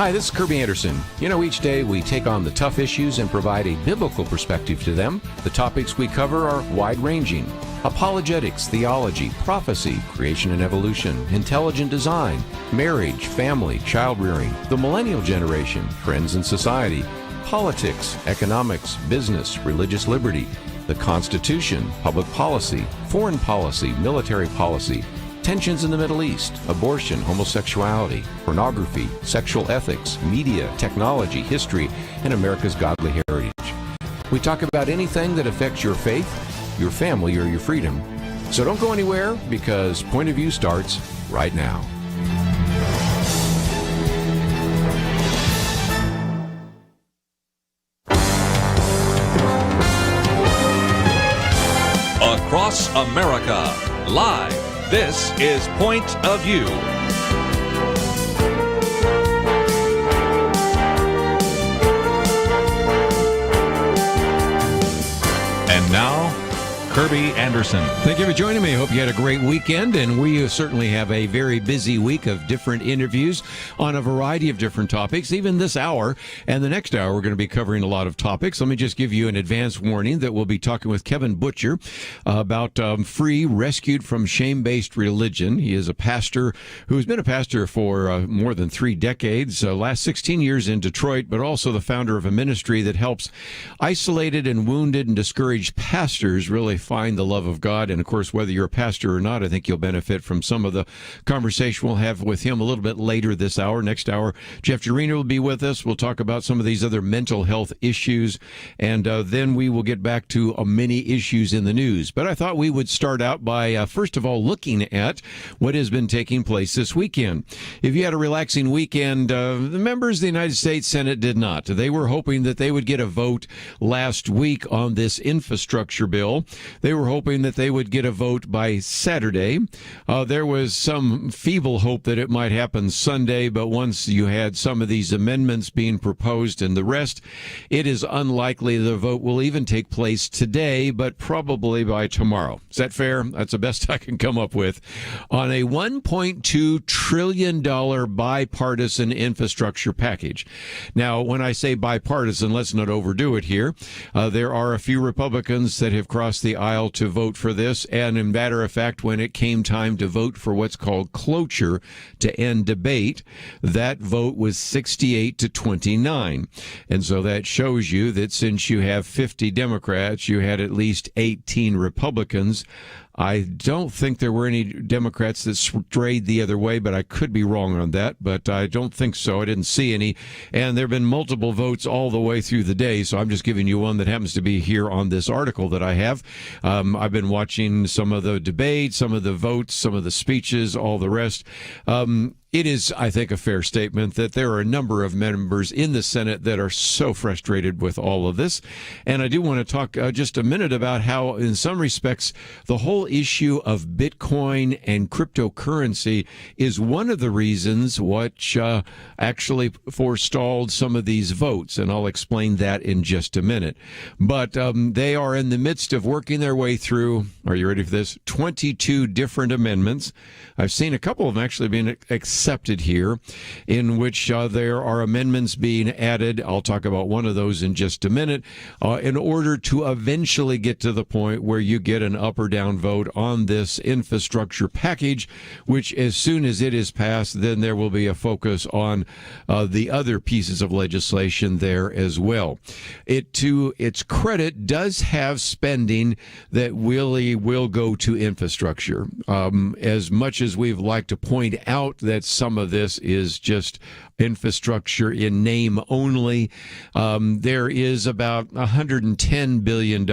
Hi, this is Kerby Anderson. You know, each day we take on the tough issues and provide a biblical perspective to them. The topics we cover are wide-ranging. Apologetics, theology, prophecy, creation and evolution, intelligent design, marriage, family, child-rearing, the millennial generation, trends in society, politics, economics, business, religious liberty, the Constitution, public policy, foreign policy, military policy, tensions in the Middle East, abortion, homosexuality, pornography, sexual ethics, media, technology, history, and America's godly heritage. We talk about anything that affects your faith, your family, or your freedom. So don't go anywhere, because Point of View starts right now. Across America, live. This is Point of View. And now, Kerby Anderson. Thank you for joining me. Hope you had a great weekend, and we certainly have a very busy week of different interviews on a variety of different topics, even this hour. And the next hour, we're going to be covering a lot of topics. Let me just give you an advance warning that we'll be talking with Kevin Butcher about free, rescued from shame-based religion. He is a pastor who's been a pastor for more than 3 decades, last 16 years in Detroit, but also the founder of a ministry that helps isolated and wounded and discouraged pastors really find the love of God. And of course, whether you're a pastor or not, I think you'll benefit from some of the conversation we'll have with him a little bit later this hour. Next hour, Jeff Jerina will be with us. We'll talk about some of these other mental health issues, and then we will get back to many issues in the news. But I thought we would start out by, first of all, looking at what has been taking place this weekend. If you had a relaxing weekend, the members of the United States Senate did not. They were hoping that they would get a vote last week on this infrastructure bill. They were hoping that they would get a vote by Saturday. There was some feeble hope that it might happen Sunday, but once you had some of these amendments being proposed and the rest, it is unlikely the vote will even take place today, but probably by tomorrow. Is that fair? That's the best I can come up with on a $1.2 trillion bipartisan infrastructure package. Now, when I say bipartisan, let's not overdo it here. There are a few Republicans that have crossed the aisle to vote for this, and in matter of fact, when it came time to vote for what's called cloture to end debate, that vote was 68 to 29. And so that shows you that since you have 50 Democrats, you had at least 18 Republicans. I don't think there were any Democrats that strayed the other way, but I could be wrong on that. But I don't think so. I didn't see any. And there have been multiple votes all the way through the day, so I'm just giving you one that happens to be here on this article that I have. I've been watching some of the debate, some of the votes, some of the speeches, all the rest. It is, I think, a fair statement that there are a number of members in the Senate that are so frustrated with all of this. And I do want to talk just a minute about how, in some respects, the whole issue of Bitcoin and cryptocurrency is one of the reasons which actually forestalled some of these votes. And I'll explain that in just a minute. But they are in the midst of working their way through, are you ready for this, 22 different amendments. I've seen a couple of them actually being accepted here, in which there are amendments being added. I'll talk about one of those in just a minute, in order to eventually get to the point where you get an up or down vote on this infrastructure package, which as soon as it is passed, then there will be a focus on the other pieces of legislation there as well. It, to its credit, does have spending that really will go to infrastructure. As much as we've liked to point out that some of this is just infrastructure in name only, there is about $110 billion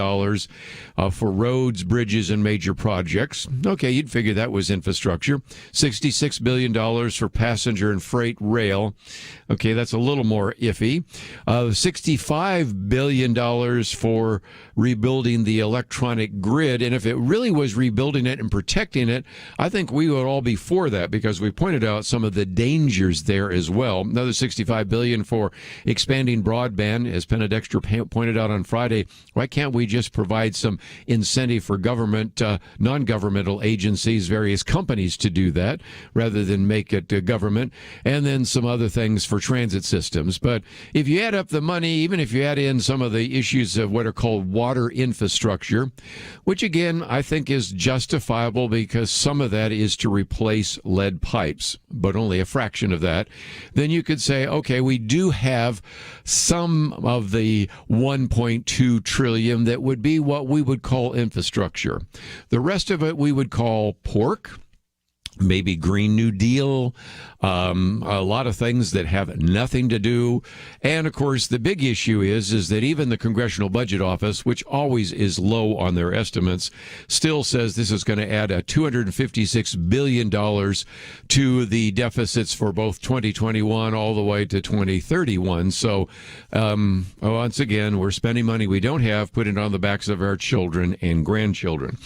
for roads, bridges, and major projects. Okay, you'd figure that was infrastructure. $66 billion for passenger and freight rail. Okay, that's a little more iffy. $65 billion for rebuilding the electronic grid. And if it really was rebuilding it and protecting it, I think we would all be for that, because we pointed out some of the dangers there as well. well. Another $65 billion for expanding broadband. As Penedexter pointed out on Friday, why can't we just provide some incentive for government, non-governmental agencies, various companies to do that rather than make it government? And then some other things for transit systems. But if you add up the money, even if you add in some of the issues of what are called water infrastructure, which again I think is justifiable because some of that is to replace lead pipes, but only a fraction of that, then you could say, okay, we do have some of the 1.2 trillion that would be what we would call infrastructure. The rest of it we would call pork, maybe Green New Deal, a lot of things that have nothing to do. And of course, the big issue is that even the Congressional Budget Office, which always is low on their estimates, still says this is going to add a $256 billion to the deficits for both 2021 all the way to 2031. So once again, we're spending money we don't have, putting it on the backs of our children and grandchildren.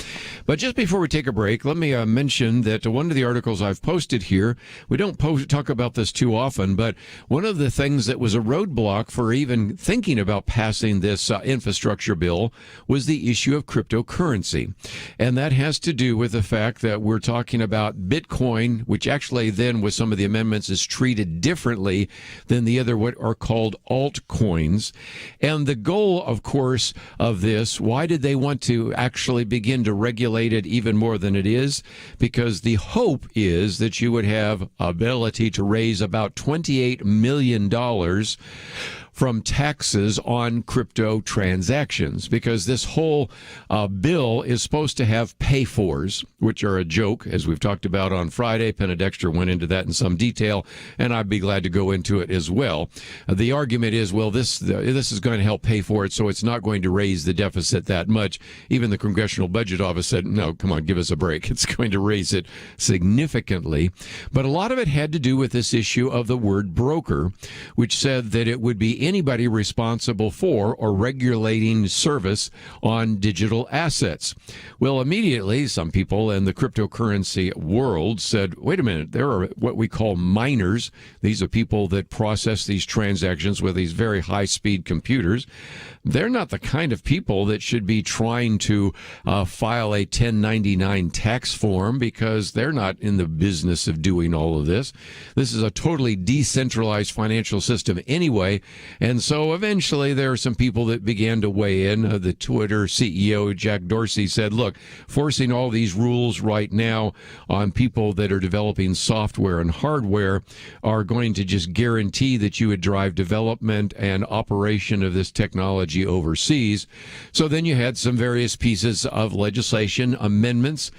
But just before we take a break, let me mention that one of the articles I've posted here, we don't talk about this too often, but one of the things that was a roadblock for even thinking about passing this infrastructure bill was the issue of cryptocurrency. And that has to do with the fact that we're talking about Bitcoin, which actually then with some of the amendments is treated differently than the other what are called altcoins. And the goal, of course, of this, why did they want to actually begin to regulate it even more than it is? Because the hope is that you would have ability to raise about $28 million from taxes on crypto transactions, because this whole bill is supposed to have pay-fors, which are a joke, as we've talked about on Friday. Penedexter went into that in some detail, and I'd be glad to go into it as well. The argument is, well, this is going to help pay for it, so it's not going to raise the deficit that much. Even the Congressional Budget Office said, no, come on, give us a break. It's going to raise it significantly. But a lot of it had to do with this issue of the word broker, which said that it would be anybody responsible for or regulating service on digital assets. Well, immediately, some people in the cryptocurrency world said, wait a minute, there are what we call miners. These are people that process these transactions with these very high-speed computers. They're not the kind of people that should be trying to file a 1099 tax form, because they're not in the business of doing all of this. This is a totally decentralized financial system anyway. And so eventually there are some people that began to weigh in. The Twitter CEO, Jack Dorsey, said, look, forcing all these rules right now on people that are developing software and hardware are going to just guarantee that you would drive development and operation of this technology overseas. So then you had some various pieces of legislation amendments.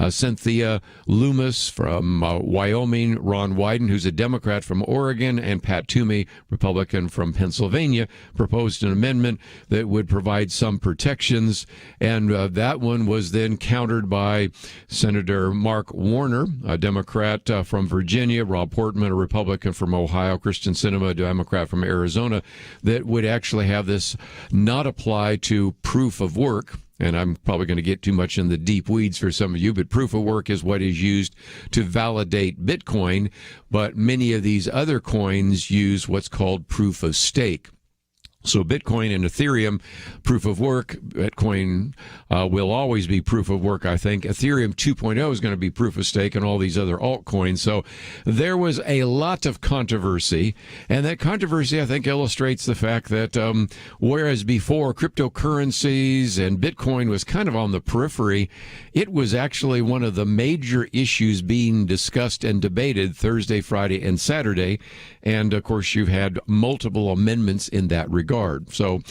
Cynthia Loomis from Wyoming, Ron Wyden, who's a Democrat from Oregon, and Pat Toomey, Republican from Pennsylvania, proposed an amendment that would provide some protections. And that one was then countered by Senator Mark Warner, a Democrat from Virginia, Rob Portman, a Republican from Ohio, Kristen Sinema, a Democrat from Arizona, that would actually have this not apply to proof of work. And I'm probably going to get too much in the deep weeds for some of you, but proof of work is what is used to validate Bitcoin. But many of these other coins use what's called proof of stake. So Bitcoin and Ethereum, proof of work. Bitcoin will always be proof of work, I think. Ethereum 2.0 is going to be proof of stake, and all these other altcoins. So there was a lot of controversy, and that controversy, I think, illustrates the fact that whereas before cryptocurrencies and Bitcoin was kind of on the periphery, it was actually one of the major issues being discussed and debated Thursday, Friday, and Saturday. And, of course, you've had multiple amendments in that regard. So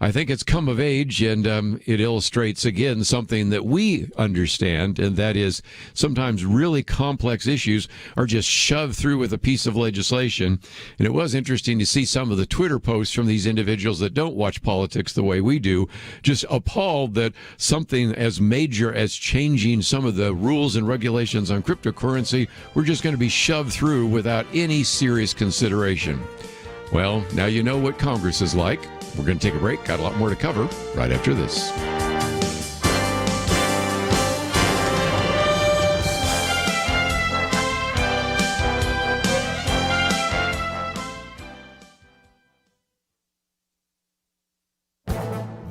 I think it's come of age, and it illustrates, again, something that we understand, and that is sometimes really complex issues are just shoved through with a piece of legislation. And it was interesting to see some of the Twitter posts from these individuals that don't watch politics the way we do, just appalled that something as major as changing some of the rules and regulations on cryptocurrency were just going to be shoved through without any serious consideration. Well, now you know what Congress is like. We're going to take a break. Got a lot more to cover right after this.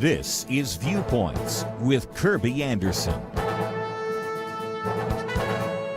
This is Viewpoints with Kerby Anderson.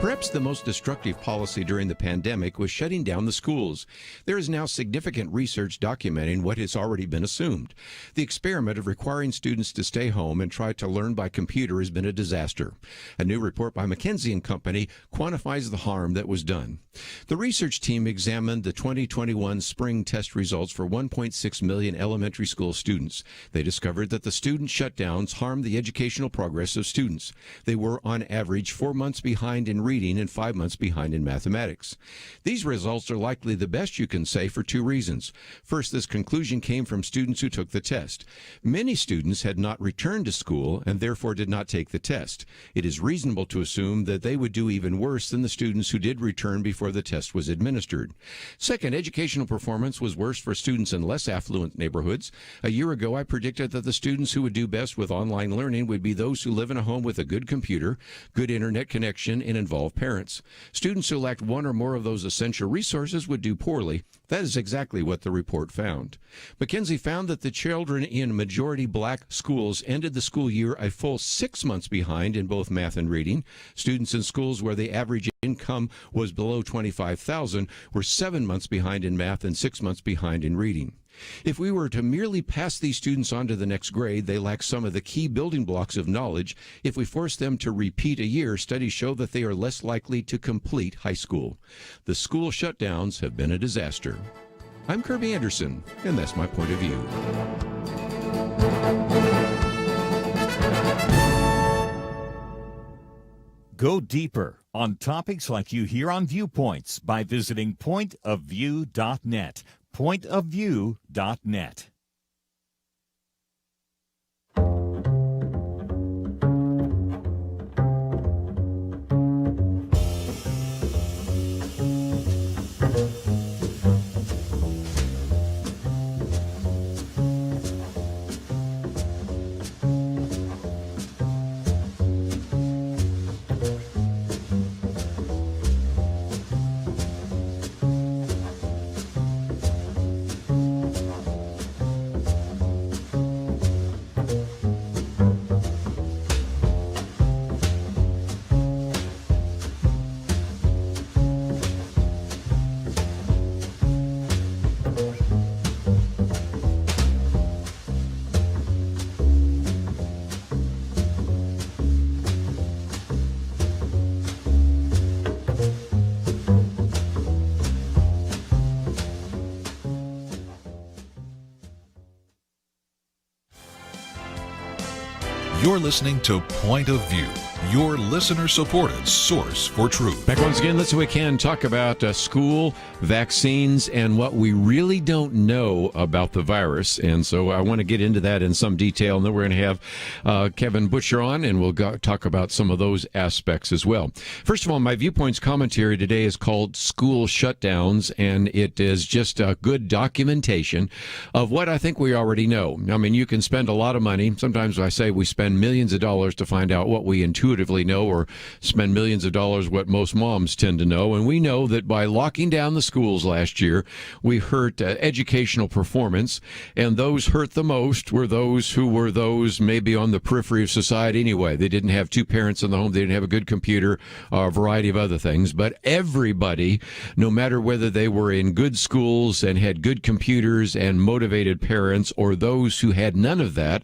Perhaps the most destructive policy during the pandemic was shutting down the schools. There is now significant research documenting what has already been assumed. The experiment of requiring students to stay home and try to learn by computer has been a disaster. A new report by McKinsey & Company quantifies the harm that was done. The research team examined the 2021 spring test results for 1.6 million elementary school students. They discovered that the student shutdowns harmed the educational progress of students. They were, on average, 4 months behind in reading and 5 months behind in mathematics. These results are likely the best you can say for two reasons. First, this conclusion came from students who took the test. Many students had not returned to school and therefore did not take the test. It is reasonable to assume that they would do even worse than the students who did return before the test was administered. Second, educational performance was worse for students in less affluent neighborhoods. A year ago, I predicted that the students who would do best with online learning would be those who live in a home with a good computer, good internet connection, and involved parents. Students who lacked one or more of those essential resources would do poorly. That is exactly what the report found. McKinsey found that the children in majority black schools ended the school year a full 6 months behind in both math and reading. Students in schools where the average income was below $25,000 were 7 months behind in math and 6 months behind in reading. If we were to merely pass these students on to the next grade, they lack some of the key building blocks of knowledge. If we force them to repeat a year, studies show that they are less likely to complete high school. The school shutdowns have been a disaster. I'm Kerby Anderson, and that's my point of view. Go deeper on topics like you hear on Viewpoints by visiting pointofview.net. pointofview.net. You're listening to Point of View, your listener-supported source for truth. Back once again, let's see what we can talk about school, vaccines, and what we really don't know about the virus. And so I want to get into that in some detail. And then we're going to have Kevin Butcher on, and we'll talk about some of those aspects as well. First of all, my Viewpoints commentary today is called School Shutdowns, and it is just a good documentation of what I think we already know. I mean, you can spend a lot of money. Sometimes I say we spend millions of dollars to find out what we intuitively know, or spend millions of dollars what most moms tend to know. And we know that by locking down the schools last year, we hurt educational performance, and those hurt the most were those who were those maybe on the periphery of society anyway. They didn't have two parents in the home, they didn't have a good computer, a variety of other things. But everybody, no matter whether they were in good schools and had good computers and motivated parents, or those who had none of that,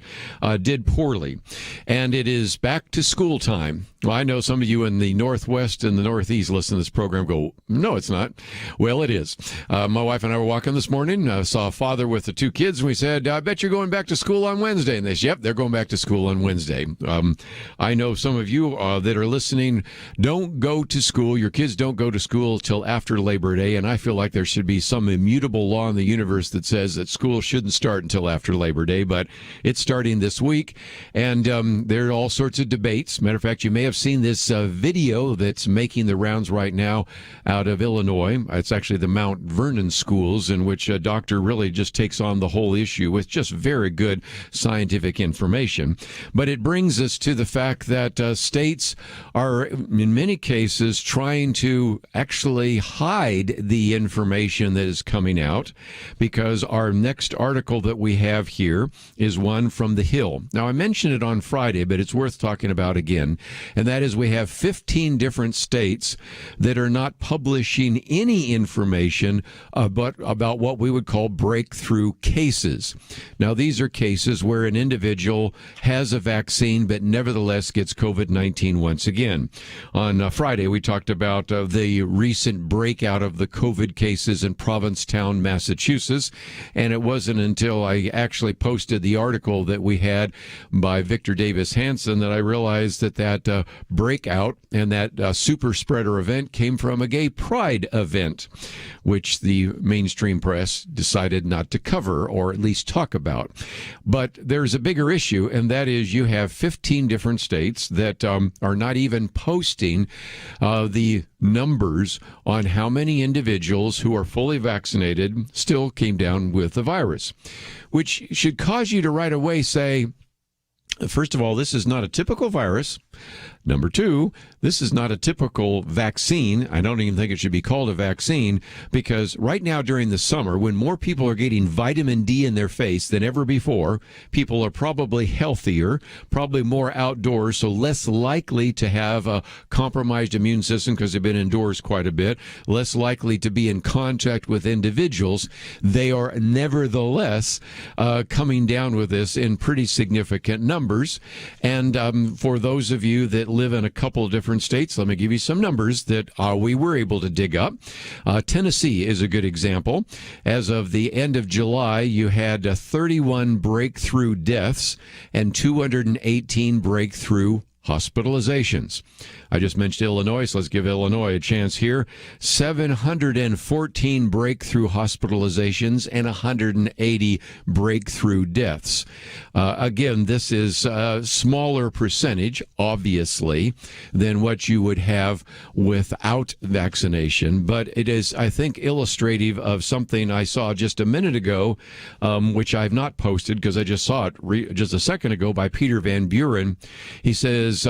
did poorly. And it is back to school time. Well, I know some of you in the Northwest and the Northeast listen to this program go, no, it's not. Well, it is. My wife and I were walking this morning, saw a father with the two kids, and we said, I bet you're going back to school on Wednesday. And they said, yep, they're going back to school on Wednesday. I know some of you that are listening don't go to school. Your kids don't go to school till after Labor Day, and I feel like there should be some immutable law in the universe that says that school shouldn't start until after Labor Day, but it's starting this week, and there are all sorts of debates. Matter of fact, fact, you may have seen this video that's making the rounds right now out of Illinois. It's actually the Mount Vernon schools, in which a doctor really just takes on the whole issue with just very good scientific information. But it brings us to the fact that states are, in many cases, trying to actually hide the information that is coming out, because our next article that we have here is one from The Hill. Now, I mentioned it on Friday, but it's worth talking about again, and that is we have 15 different states that are not publishing any information about what we would call breakthrough cases. Now, these are cases where an individual has a vaccine but nevertheless gets COVID-19 once again. On Friday, we talked about the recent breakout of the COVID cases in Provincetown, Massachusetts, and it wasn't until I actually posted the article that we had by Victor Davis Hanson that I realized that breakout and that super spreader event came from a gay pride event, which the mainstream press decided not to cover or at least talk about. But there's a bigger issue, and that is you have 15 different states that are not even posting the numbers on how many individuals who are fully vaccinated still came down with the virus, which should cause you to right away say, first of all, this is not a typical virus. Number two, this is not a typical vaccine. I don't even think it should be called a vaccine, because right now during the summer, when more people are getting vitamin D in their face than ever before, people are probably healthier, probably more outdoors, so less likely to have a compromised immune system because they've been indoors quite a bit, less likely to be in contact with individuals. They are nevertheless coming down with this in pretty significant numbers. And for those of you that live in a couple of different states, let me give you some numbers that we were able to dig up. Tennessee is a good example. As of the end of July, you had 31 breakthrough deaths and 218 breakthrough hospitalizations. I just mentioned Illinois, so let's give Illinois a chance here. 714 breakthrough hospitalizations and 180 breakthrough deaths. Again, this is a smaller percentage, obviously, than what you would have without vaccination, but it is, I think, illustrative of something I saw just a minute ago, which I've not posted because I just saw it just a second ago by Peter Van Buren. He says,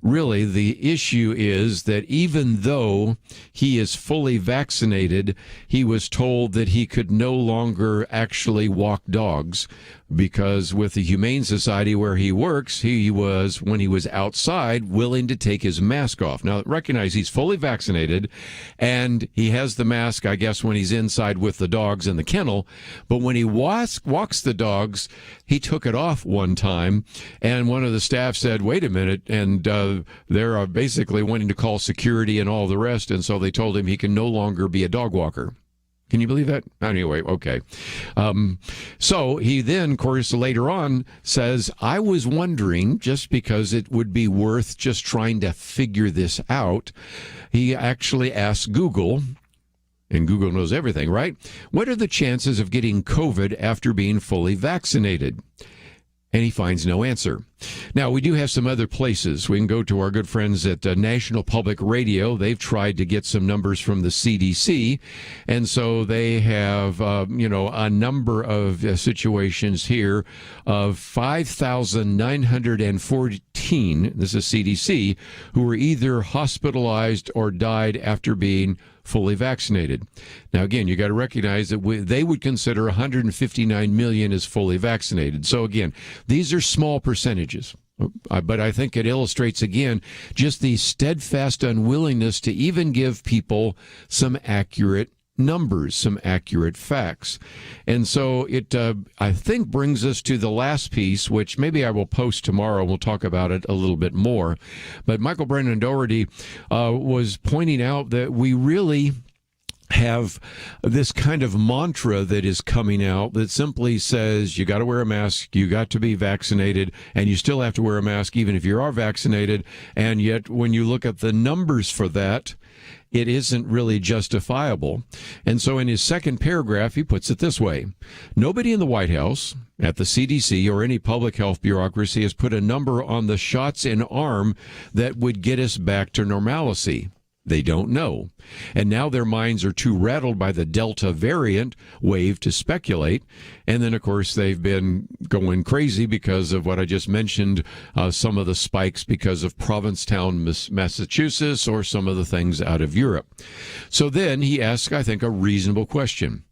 really, the issue is that even though he is fully vaccinated, he was told that he could no longer actually walk dogs, because with the Humane Society where he works, he was, when he was outside, willing to take his mask off. Now, recognize he's fully vaccinated, and he has the mask, I guess, when he's inside with the dogs in the kennel, but when he walks the dogs, he took it off one time, and one of the staff said, wait a minute, and they're basically wanting to call security and all the rest, and so they told him he can no longer be a dog walker. Can you believe that? Anyway, okay. So he then, of course, later on says, I was wondering, just because it would be worth just trying to figure this out, he actually asked Google, and Google knows everything, right? What are the chances of getting COVID after being fully vaccinated? And he finds no answer. Now, we do have some other places. We can go to our good friends at National Public Radio. They've tried to get some numbers from the CDC, and so they have, a number of situations here of 5,914, this is CDC, who were either hospitalized or died after being fully vaccinated. Now, again, you got to recognize that they would consider 159 million as fully vaccinated. So, again, these are small percentages. But I think it illustrates, again, just the steadfast unwillingness to even give people some accurate numbers, some accurate facts. And so it, I think, brings us to the last piece, which maybe I will post tomorrow. We'll talk about it a little bit more. But Michael Brennan Doherty was pointing out that we really have this kind of mantra that is coming out that simply says you got to wear a mask, you got to be vaccinated, and you still have to wear a mask even if you are vaccinated. And yet when you look at the numbers for that, it isn't really justifiable. And so in his second paragraph, he puts it this way. Nobody in the White House, at the CDC, or any public health bureaucracy has put a number on the shots in arm that would get us back to normalcy. They don't know. And now their minds are too rattled by the Delta variant wave to speculate. And then, of course, they've been going crazy because of what I just mentioned, some of the spikes because of Provincetown, Massachusetts, or some of the things out of Europe. So then he asks, I think, a reasonable question.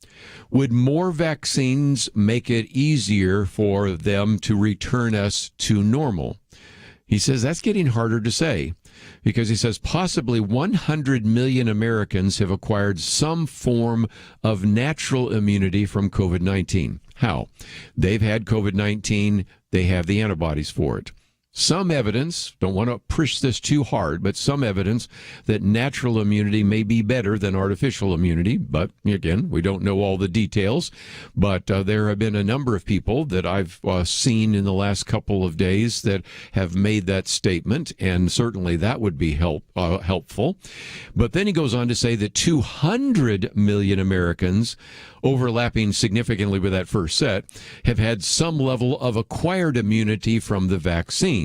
Would more vaccines make it easier for them to return us to normal? He says that's getting harder to say, because he says possibly 100 million Americans have acquired some form of natural immunity from COVID-19. How? They've had COVID-19. They have the antibodies for it. Some evidence, don't want to push this too hard, but some evidence that natural immunity may be better than artificial immunity. But again, we don't know all the details. But there have been a number of people that I've seen in the last couple of days that have made that statement, and certainly that would be helpful. But then he goes on to say that 200 million Americans, overlapping significantly with that first set, have had some level of acquired immunity from the vaccine.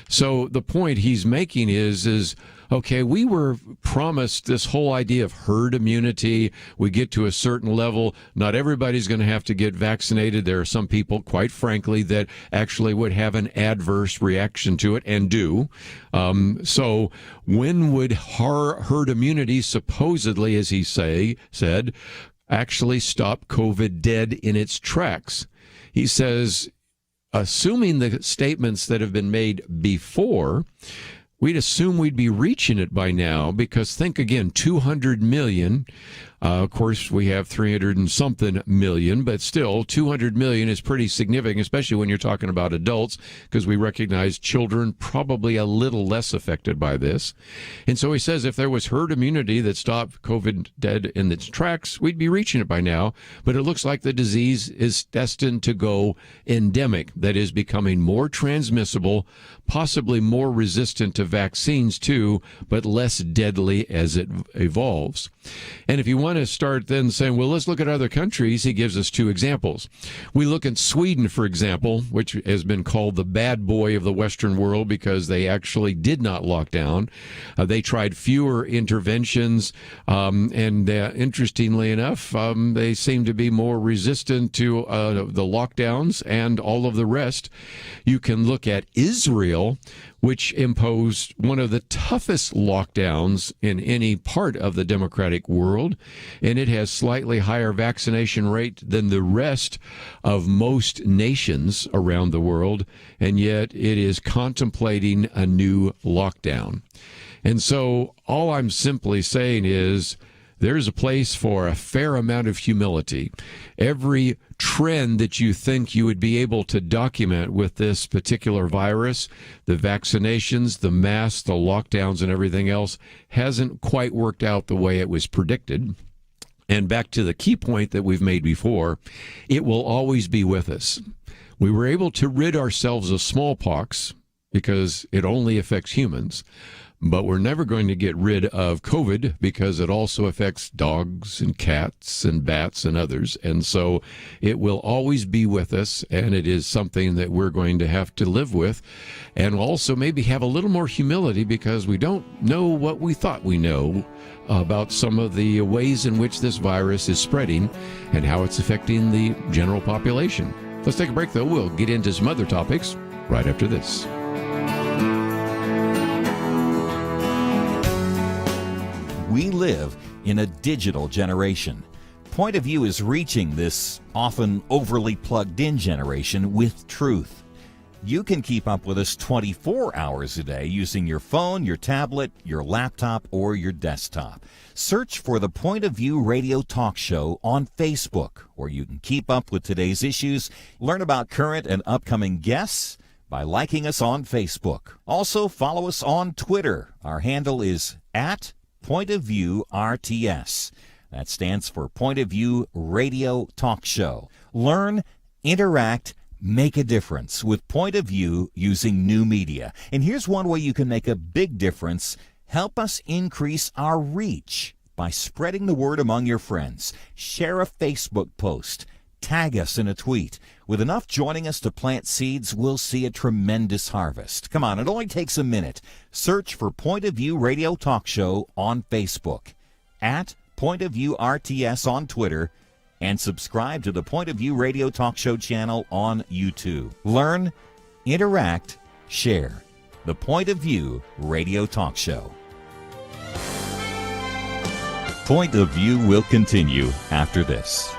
So the point he's making is okay, we were promised this whole idea of herd immunity. We get to a certain level. Not everybody's going to have to get vaccinated. There are some people, quite frankly, that actually would have an adverse reaction to it and do. So when would herd immunity supposedly, as he said, actually stop COVID dead in its tracks? He says, assuming the statements that have been made before, we'd assume we'd be reaching it by now, because think again, 200 million. Of course, we have 300 and something million, but still 200 million is pretty significant, especially when you're talking about adults, because we recognize children probably a little less affected by this. And so he says if there was herd immunity that stopped COVID dead in its tracks, we'd be reaching it by now. But it looks like the disease is destined to go endemic, that is, becoming more transmissible, possibly more resistant to vaccines too, but less deadly as it evolves. And if you want to start then saying, well, let's look at other countries, he gives us two examples. We look at Sweden, for example, which has been called the bad boy of the Western world because they actually did not lock down. They tried fewer interventions, and interestingly enough, they seem to be more resistant to the lockdowns and all of the rest. You can look at Israel, which imposed one of the toughest lockdowns in any part of the democratic world, and it has slightly higher vaccination rate than the rest of most nations around the world, and yet it is contemplating a new lockdown. And so all I'm simply saying is there's a place for a fair amount of humility. Every trend that you think you would be able to document with this particular virus, the vaccinations, the masks, the lockdowns, and everything else, hasn't quite worked out the way it was predicted. And back to the key point that we've made before, it will always be with us. We were able to rid ourselves of smallpox because it only affects humans. But we're never going to get rid of COVID because it also affects dogs and cats and bats and others. And so it will always be with us, and it is something that we're going to have to live with. And also maybe have a little more humility because we don't know what we thought we know about some of the ways in which this virus is spreading and how it's affecting the general population. Let's take a break, though. We'll get into some other topics right after this. We live in a digital generation. Point of View is reaching this often overly plugged-in generation with truth. You can keep up with us 24 hours a day using your phone, your tablet, your laptop, or your desktop. Search for the Point of View Radio Talk Show on Facebook, where you can keep up with today's issues, learn about current and upcoming guests by liking us on Facebook. Also, follow us on Twitter. Our handle is @Point of View RTS. That stands for Point of View Radio Talk Show. Learn, interact, make a difference with Point of View using new media. And here's one way you can make a big difference: Help us increase our reach by spreading the word among your friends. Share a Facebook post. Tag us in a tweet. With enough joining us to plant seeds, we'll see a tremendous harvest. Come on, it only takes a minute. Search for Point of View Radio Talk Show on Facebook, at Point of View RTS on Twitter, and subscribe to the Point of View Radio Talk Show channel on YouTube. Learn, interact, share. The Point of View Radio Talk Show. Point of View will continue after this.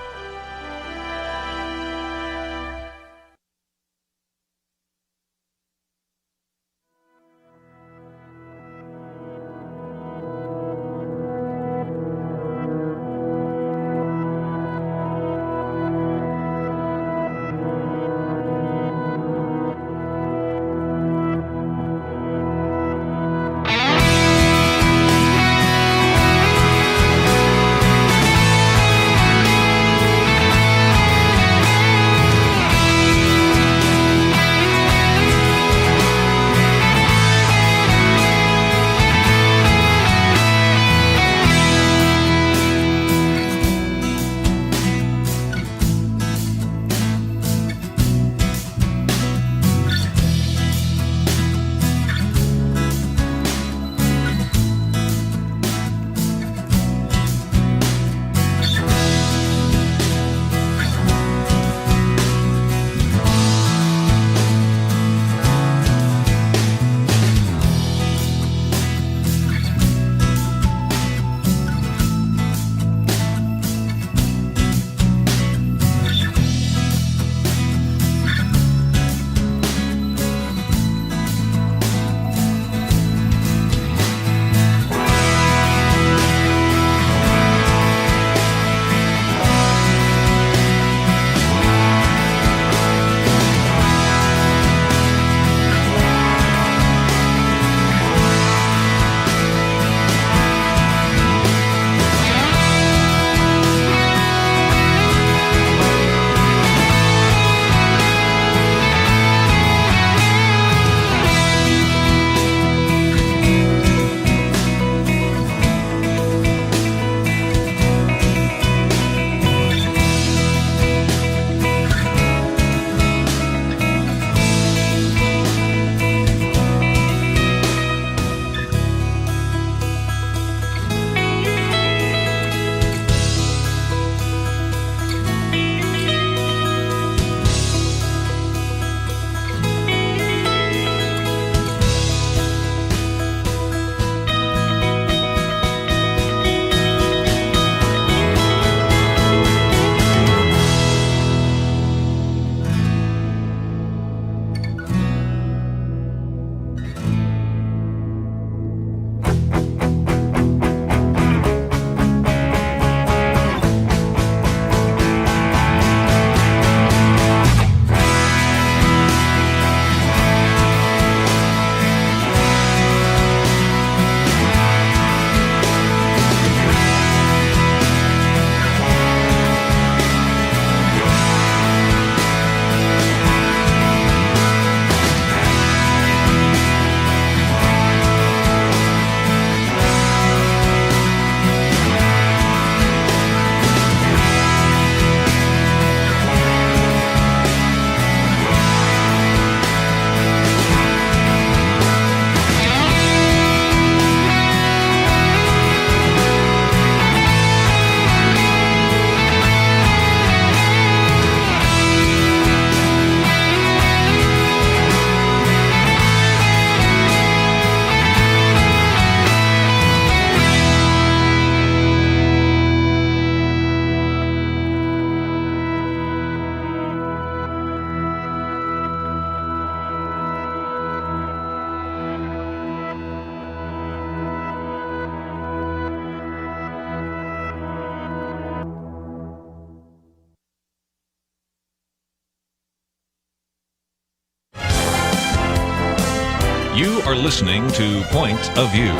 You are listening to Point of View.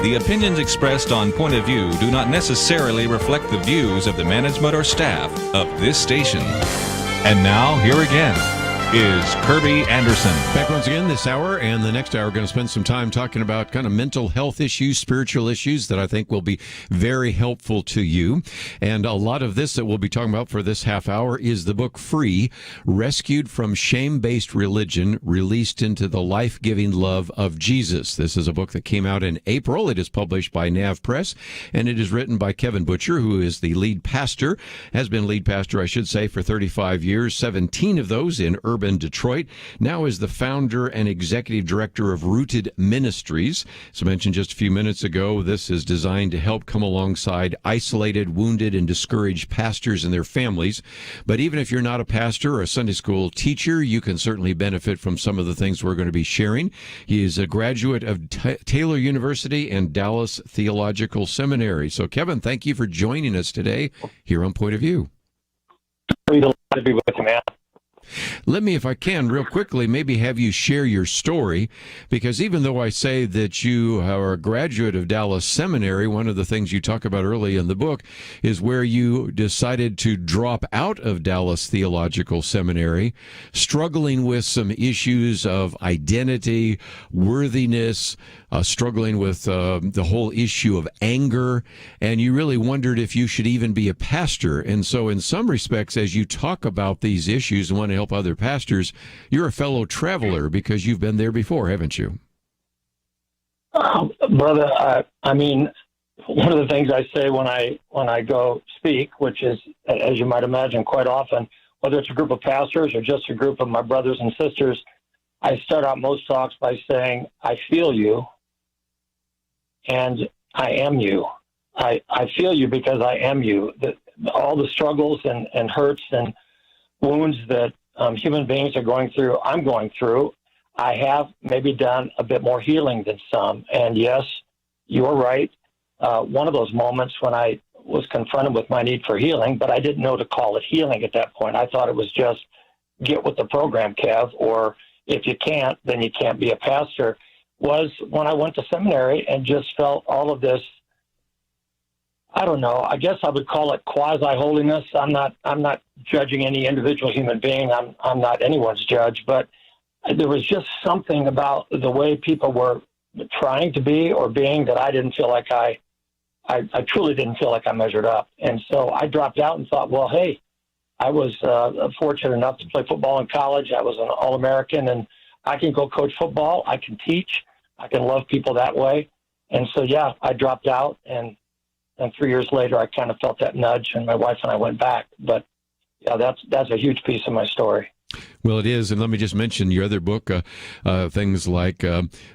The opinions expressed on Point of View do not necessarily reflect the views of the management or staff of this station. And now, here again, is Kerby Anderson. Back once again this hour, and the next hour we're going to spend some time talking about kind of mental health issues, spiritual issues that I think will be very helpful to you. And a lot of this that we'll be talking about for this half hour is the book Free, Rescued from Shame-Based Religion, Released into the Life-Giving Love of Jesus. This is a book that came out in April. It is published by Nav Press, and it is written by Kevin Butcher, who is the lead pastor, has been lead pastor, I should say, for 35 years, 17 of those in urban Detroit. Now is the founder and executive director of Rooted Ministries. As I mentioned just a few minutes ago, this is designed to help come alongside isolated, wounded, and discouraged pastors and their families. But even if you're not a pastor or a Sunday school teacher, you can certainly benefit from some of the things we're going to be sharing. He is a graduate of Taylor University and Dallas Theological Seminary. So, Kevin, thank you for joining us today here on Point of View. Delighted to be with you, man. Let me, if I can, real quickly, maybe have you share your story, because even though I say that you are a graduate of Dallas Seminary, one of the things you talk about early in the book is where you decided to drop out of Dallas Theological Seminary, struggling with some issues of identity, worthiness, struggling with the whole issue of anger, and you really wondered if you should even be a pastor. And so in some respects, as you talk about these issues and want to help other pastors, you're a fellow traveler because you've been there before, haven't you? Brother, I mean, one of the things I say when I go speak, which is, as you might imagine, quite often, whether it's a group of pastors or just a group of my brothers and sisters, I start out most talks by saying, I feel you, and I am you. I feel you because I am you. All the struggles and hurts and wounds that human beings are going through, I'm going through. I have maybe done a bit more healing than some. And yes, you're right. One of those moments when I was confronted with my need for healing, but I didn't know to call it healing at that point. I thought it was just get with the program, Kev, or if you can't, then you can't be a pastor, was when I went to seminary and just felt all of this, I don't know, I guess I would call it quasi-holiness. I'm not judging any individual human being. I'm not anyone's judge, but there was just something about the way people were trying to be or being that I didn't feel like I truly didn't feel like I measured up. And so I dropped out and thought, well, hey, I was fortunate enough to play football in college. I was an All-American, and I can go coach football. I can teach. I can love people that way. And so, yeah, I dropped out, and 3 years later, I kind of felt that nudge, and my wife and I went back. But, yeah, that's a huge piece of my story. Well, it is, and let me just mention your other book, things like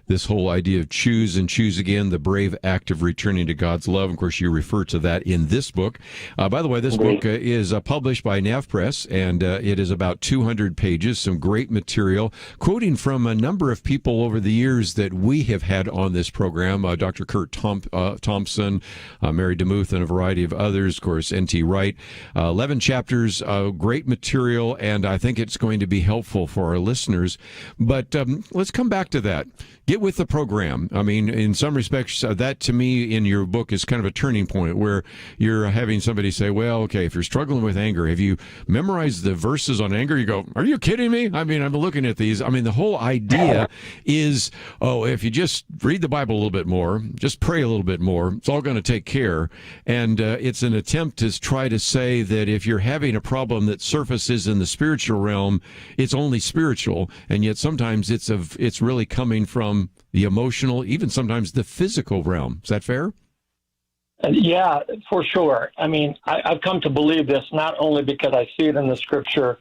this whole idea of choose and choose again, the brave act of returning to God's love. Of course, you refer to that in this book. By the way, this book is published by Nav Press, and it is about 200 pages, some great material, quoting from a number of people over the years that we have had on this program, Dr. Kurt Thompson, Mary DeMuth, and a variety of others, of course, N.T. Wright. 11 chapters, great material, and I think it's going to be helpful for our listeners. But let's come back to that. Get with the program. I mean, in some respects, that to me in your book is kind of a turning point where you're having somebody say, well, okay, if you're struggling with anger, have you memorized the verses on anger? You go, are you kidding me? I mean, I'm looking at these. I mean, the whole idea is, if you just read the Bible a little bit more, just pray a little bit more, it's all going to take care. And it's an attempt to try to say that if you're having a problem that surfaces in the spiritual realm, it's only spiritual, and yet sometimes it's really coming from the emotional, even sometimes the physical realm. Is that fair? Yeah, for sure. I mean, I've come to believe this not only because I see it in the scripture,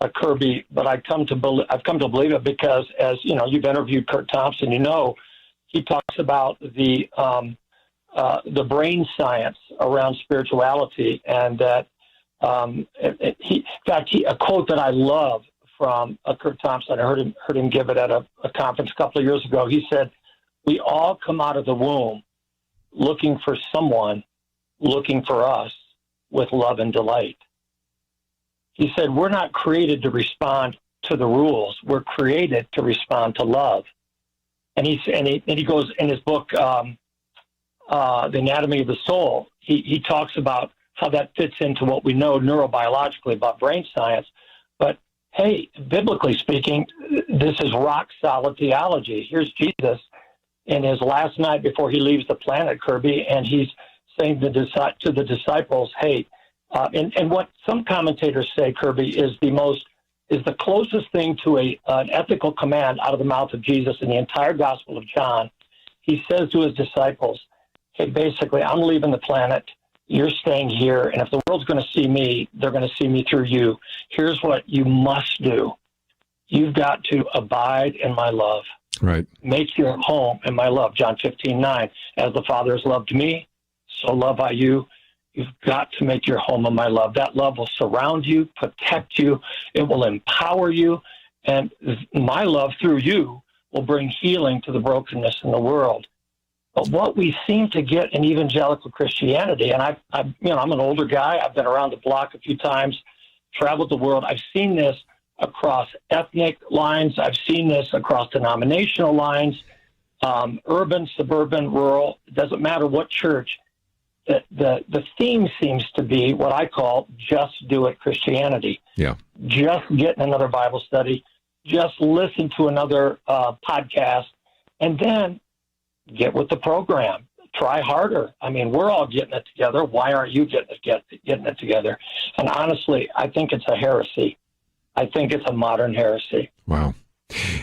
Kerby, but I've come to believe it because, as you know, you've interviewed Kurt Thompson. You know, he talks about the brain science around spirituality, and that a quote that I love from Kurt Thompson, I heard him give it at a conference a couple of years ago. He said, we all come out of the womb looking for someone looking for us with love and delight. He said, we're not created to respond to the rules. We're created to respond to love. And he goes in his book, The Anatomy of the Soul, he talks about how that fits into what we know neurobiologically about brain science. But hey, biblically speaking, this is rock solid theology. Here's Jesus in his last night before he leaves the planet, Kerby, and he's saying to the disciples, hey, and what some commentators say, Kerby, is the closest thing to an ethical command out of the mouth of Jesus in the entire Gospel of John. He says to his disciples, hey, basically, I'm leaving the planet. You're staying here. And if the world's going to see me, they're going to see me through you. Here's what you must do. You've got to abide in my love. Right. Make your home in my love. John 15:9. As the Father has loved me, so love I you. You've got to make your home in my love. That love will surround you, protect you. It will empower you. And my love through you will bring healing to the brokenness in the world. But what we seem to get in evangelical Christianity, and I'm an older guy. I've been around the block a few times, traveled the world. I've seen this across ethnic lines. I've seen this across denominational lines, urban, suburban, rural. It doesn't matter what church. The theme seems to be what I call just do it Christianity. Yeah. Just get in another Bible study, just listen to another podcast, and then get with the program. Try harder. I mean, we're all getting it together. Why aren't you getting it together? And honestly, I think it's a heresy. I think it's a modern heresy. Wow.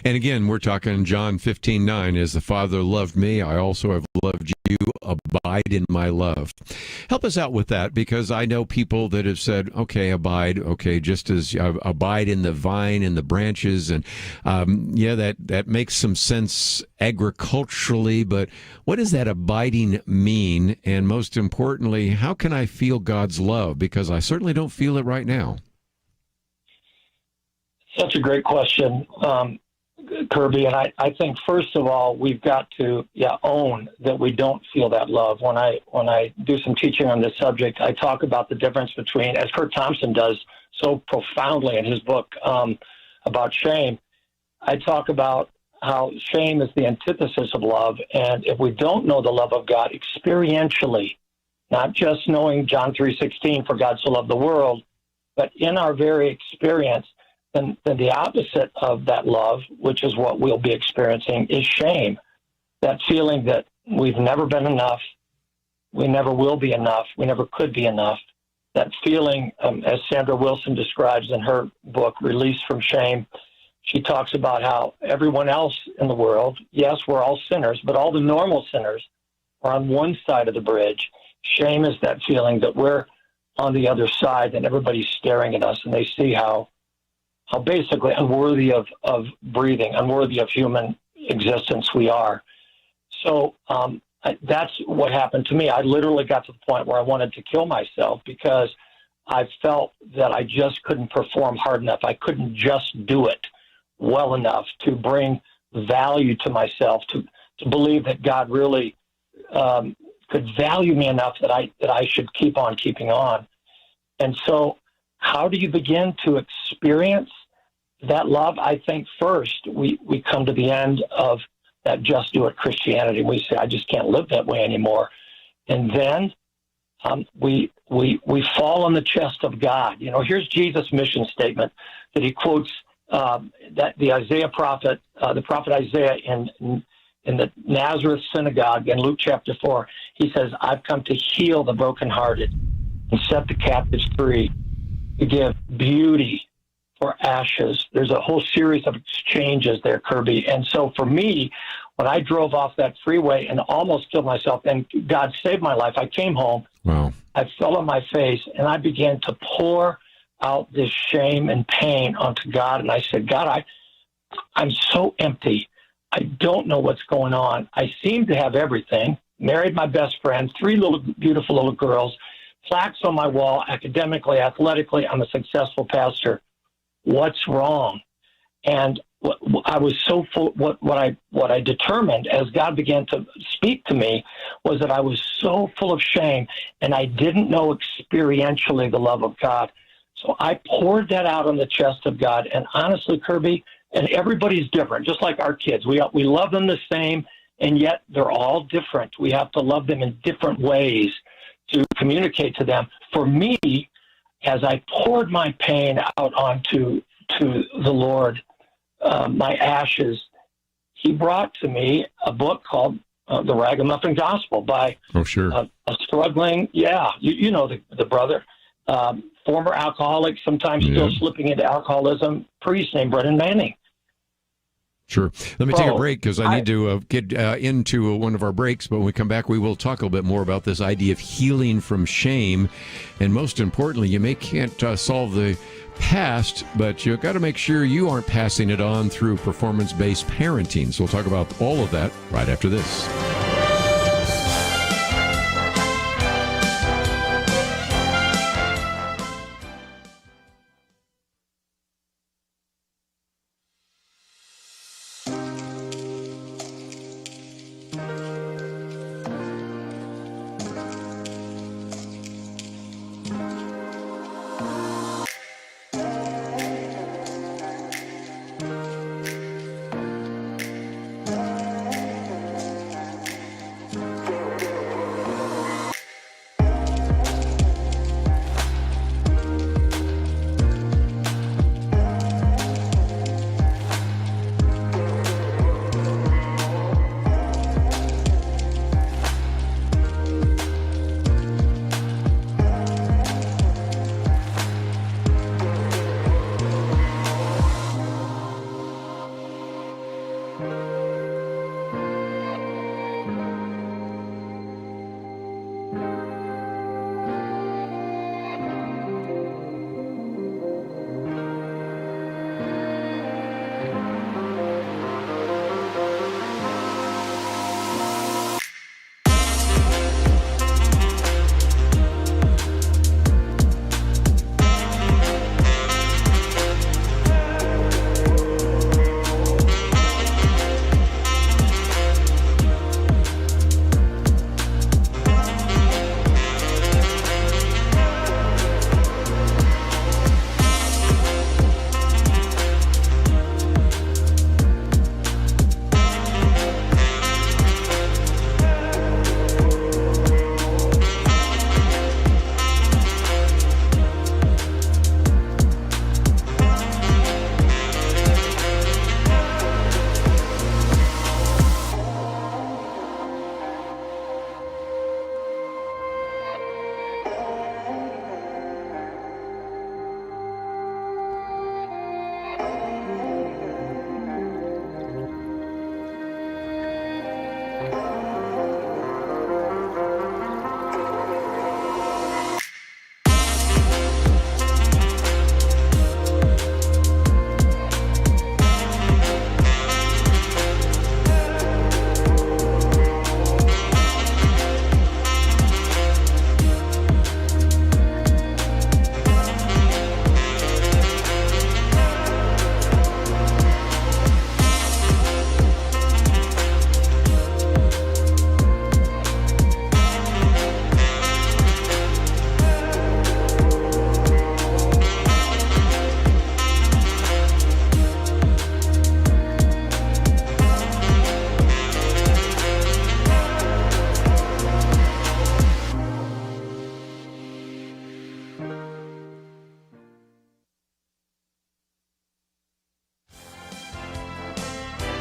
And again, we're talking John 15:9. As the Father loved me, I also have loved you. Abide in my love. Help us out with that, because I know people that have said, okay, abide, okay, just as abide in the vine and the branches. And that makes some sense agriculturally, but what does that abiding mean? And most importantly, how can I feel God's love? Because I certainly don't feel it right now. Such a great question, Kerby. And I think, first of all, we've got to own that we don't feel that love. When I do some teaching on this subject, I talk about the difference between, as Kurt Thompson does so profoundly in his book about shame, I talk about how shame is the antithesis of love. And if we don't know the love of God experientially, not just knowing John 3:16, for God so loved the world, but in our very experience, then the opposite of that love, which is what we'll be experiencing, is shame. That feeling that we've never been enough, we never will be enough, we never could be enough. That feeling, as Sandra Wilson describes in her book, Release from Shame, she talks about how everyone else in the world, yes, we're all sinners, but all the normal sinners are on one side of the bridge. Shame is that feeling that we're on the other side and everybody's staring at us and they see how basically unworthy of breathing, unworthy of human existence we are. So that's what happened to me. I literally got to the point where I wanted to kill myself because I felt that I just couldn't perform hard enough. I couldn't just do it well enough to bring value to myself, to believe that God really could value me enough that I should keep on keeping on. And so how do you begin to experience that love? I think first we come to the end of that just do it Christianity. We say, I just can't live that way anymore. And then we fall on the chest of God. You know, here's Jesus' mission statement that he quotes that the Isaiah prophet, the prophet Isaiah in the Nazareth synagogue in Luke chapter 4. He says, I've come to heal the brokenhearted and set the captives free, to give beauty for ashes. There's a whole series of exchanges there, Kerby. And so for me, when I drove off that freeway and almost killed myself, and God saved my life, I came home. Wow. I fell on my face, and I began to pour out this shame and pain onto God. And I said, God, I'm so empty. I don't know what's going on. I seem to have everything. Married my best friend, 3 beautiful little girls, plaques on my wall, academically, athletically, I'm a successful pastor. What's wrong? And I was so full. What I determined as God began to speak to me was that I was so full of shame, and I didn't know experientially the love of God. So I poured that out on the chest of God. And honestly, Kerby, and everybody's different, just like our kids. We love them the same, and yet they're all different. We have to love them in different ways to communicate to them. For me, as I poured my pain out onto to the Lord, my ashes, he brought to me a book called The Ragamuffin Gospel by Oh, sure. a struggling, you know the brother, former alcoholic, sometimes still slipping into alcoholism, priest named Brennan Manning. Sure. Let me take a break because I need to get into one of our breaks. But when we come back, we will talk a little bit more about this idea of healing from shame. And most importantly, you can't solve the past, but you've got to make sure you aren't passing it on through performance-based parenting. So we'll talk about all of that right after this.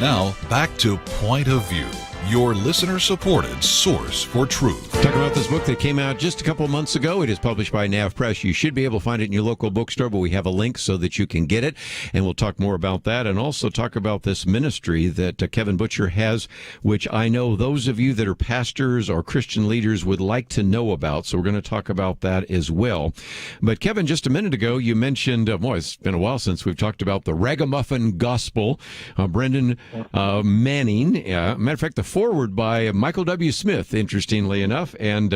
Now, back to Point of View, your listener-supported source for truth. Talking about this book that came out just a couple of months ago. It is published by NAV Press. You should be able to find it in your local bookstore, but we have a link so that you can get it. And we'll talk more about that and also talk about this ministry that Kevin Butcher has, which I know those of you that are pastors or Christian leaders would like to know about. So we're going to talk about that as well. But Kevin, just a minute ago, you mentioned, it's been a while since we've talked about the Ragamuffin Gospel. Brendan Manning, matter of fact, the foreword by Michael W. Smith, interestingly enough. And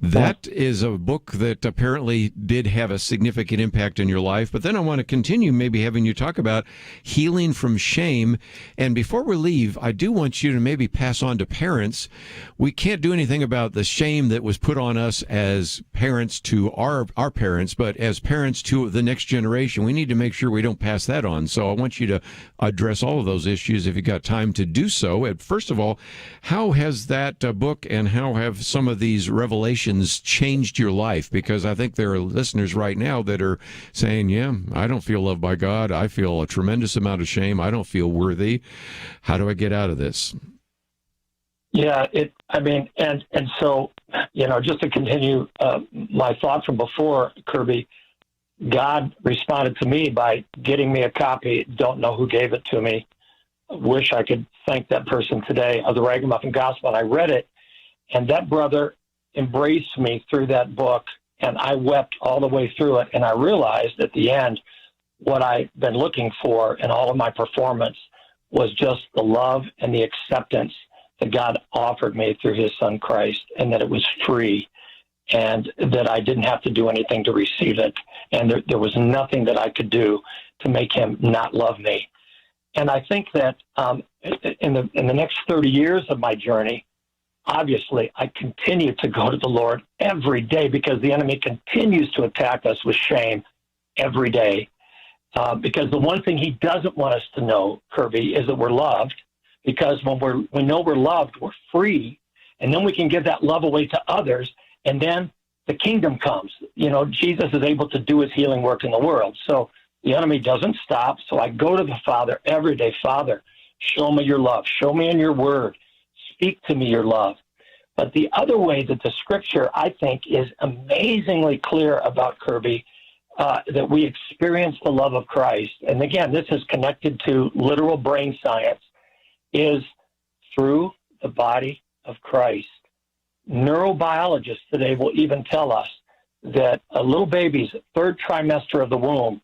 that is a book that apparently did have a significant impact in your life. But then I want to continue maybe having you talk about healing from shame. And before we leave, I do want you to maybe pass on to parents. We can't do anything about the shame that was put on us as parents to our parents, but as parents to the next generation, we need to make sure we don't pass that on. So I want you to address all of those issues if you've got time to do so. And first of all, How has that book and how have some of these revelations changed your life? Because I think there are listeners right now that are saying, yeah, I don't feel loved by God. I feel a tremendous amount of shame. I don't feel worthy. How do I get out of this? Yeah, and so, just to continue my thought from before, Kerby, God responded to me by getting me a copy. Don't know who gave it to me. Wish I could thank that person today, of the Ragamuffin Gospel. And I read it, and that brother embraced me through that book, and I wept all the way through it. And I realized at the end what I'd been looking for in all of my performance was just the love and the acceptance that God offered me through his son Christ, and that it was free, and that I didn't have to do anything to receive it. And there was nothing that I could do to make him not love me. And I think that in the next 30 years of my journey, obviously I continue to go to the Lord every day, because the enemy continues to attack us with shame every day. Because the one thing he doesn't want us to know, Kerby, is that we're loved. Because when we know we're loved, we're free, and then we can give that love away to others, and then the kingdom comes. Jesus is able to do his healing work in the world. So the enemy doesn't stop. So I go to the Father every day. Father, show me your love. Show me in your word. Speak to me your love. But the other way that the scripture, I think, is amazingly clear about, Kerby, that we experience the love of Christ, and again, this is connected to literal brain science, is through the body of Christ. Neurobiologists today will even tell us that a little baby's third trimester of the womb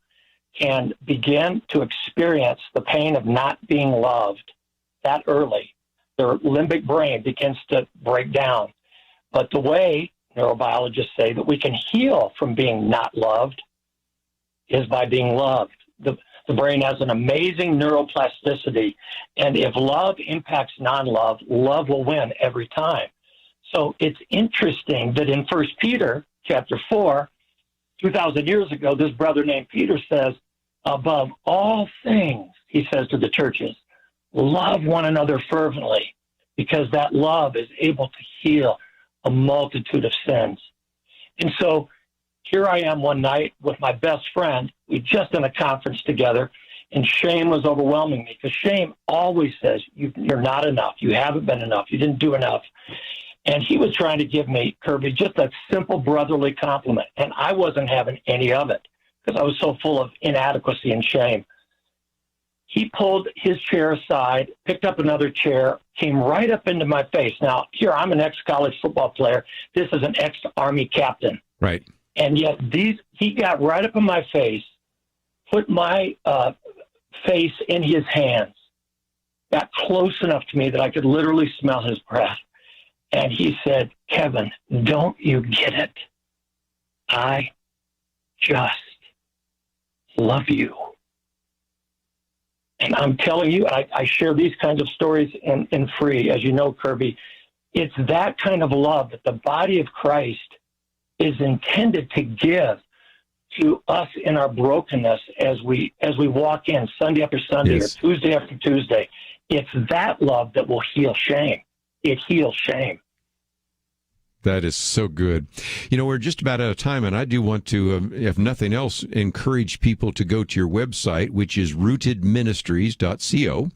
can begin to experience the pain of not being loved that early. Their limbic brain begins to break down. But the way neurobiologists say that we can heal from being not loved is by being loved. The brain has an amazing neuroplasticity, and if love impacts non-love, love will win every time. So it's interesting that in 1 Peter chapter 4, 2,000 years ago, this brother named Peter says, above all things, he says to the churches, love one another fervently, because that love is able to heal a multitude of sins. And so here I am one night with my best friend. We just done a conference together, and shame was overwhelming me, because shame always says you're not enough. You haven't been enough. You didn't do enough. And he was trying to give me, Kerby, just a simple brotherly compliment, and I wasn't having any of it because I was so full of inadequacy and shame. He pulled his chair aside, picked up another chair, came right up into my face. Now, here, I'm an ex-college football player. This is an ex-Army captain. Right. And yet he got right up in my face, put my face in his hands, got close enough to me that I could literally smell his breath. And he said, Kevin, don't you get it? I just love you. And I'm telling you, I share these kinds of stories in free, as you know, Kerby. It's that kind of love that the body of Christ is intended to give to us in our brokenness as we walk in Sunday after Sunday, yes, or Tuesday after Tuesday. It's that love that will heal shame. It heals shame. That is so good. You know, we're just about out of time, and I do want to, if nothing else, encourage people to go to your website, which is rootedministries.co,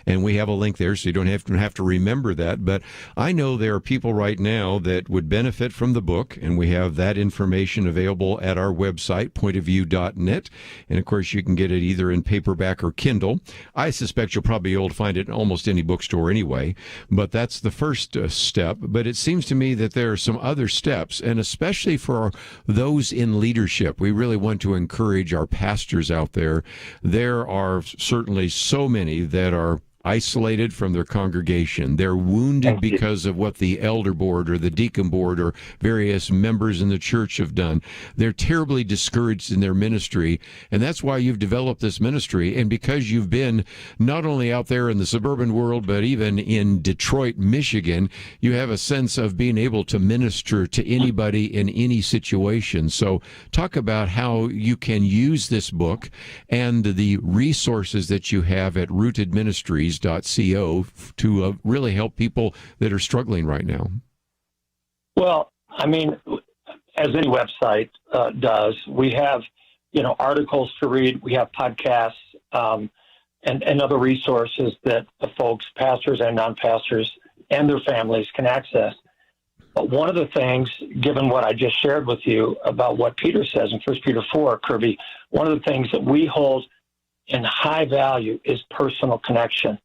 and we have a link there, so you don't have to remember that. But I know there are people right now that would benefit from the book, and we have that information available at our website, pointofview.net. And, of course, you can get it either in paperback or Kindle. I suspect you'll probably be able to find it in almost any bookstore anyway, but that's the first step. But it seems to me that there are some other steps, and especially for those in leadership, we really want to encourage our pastors out there. There are certainly so many that are isolated from their congregation. They're wounded because of what the elder board or the deacon board or various members in the church have done. They're terribly discouraged in their ministry, and that's why you've developed this ministry. And because you've been not only out there in the suburban world, but even in Detroit, Michigan, you have a sense of being able to minister to anybody in any situation. So talk about how you can use this book and the resources that you have at Rooted Ministries ministries.co to really help people that are struggling right now? Well, I mean, as any website does, we have, articles to read. We have podcasts and other resources that the folks, pastors and non-pastors, and their families can access. But one of the things, given what I just shared with you about what Peter says in 1 Peter 4, Kerby, one of the things that we hold in high value is personal connection.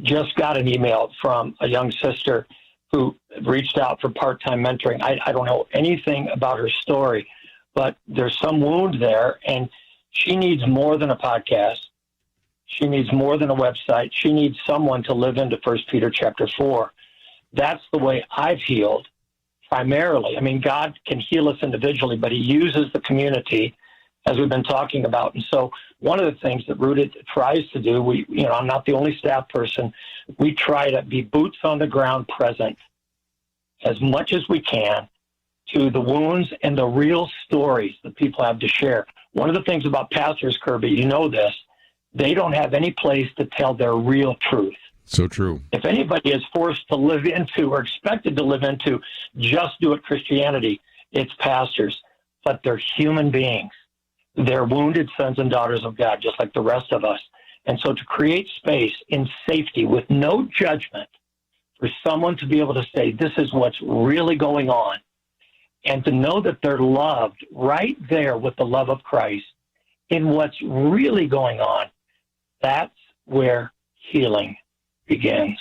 Just got an email from a young sister who reached out for part-time mentoring. I don't know anything about her story, but there's some wound there, and she needs more than a podcast. She needs more than a website. She needs someone to live into 1 Peter chapter 4. That's the way I've healed primarily. I mean, God can heal us individually, but he uses the community, as we've been talking about. And so one of the things that Rooted tries to do, I'm not the only staff person, we try to be boots on the ground present as much as we can to the wounds and the real stories that people have to share. One of the things about pastors, Kerby, you know this, they don't have any place to tell their real truth. So true. If anybody is forced to live into or expected to live into just do it Christianity, it's pastors. But they're human beings. They're wounded sons and daughters of God, just like the rest of us. And so to create space in safety with no judgment for someone to be able to say, this is what's really going on, and to know that they're loved right there with the love of Christ in what's really going on, that's where healing begins.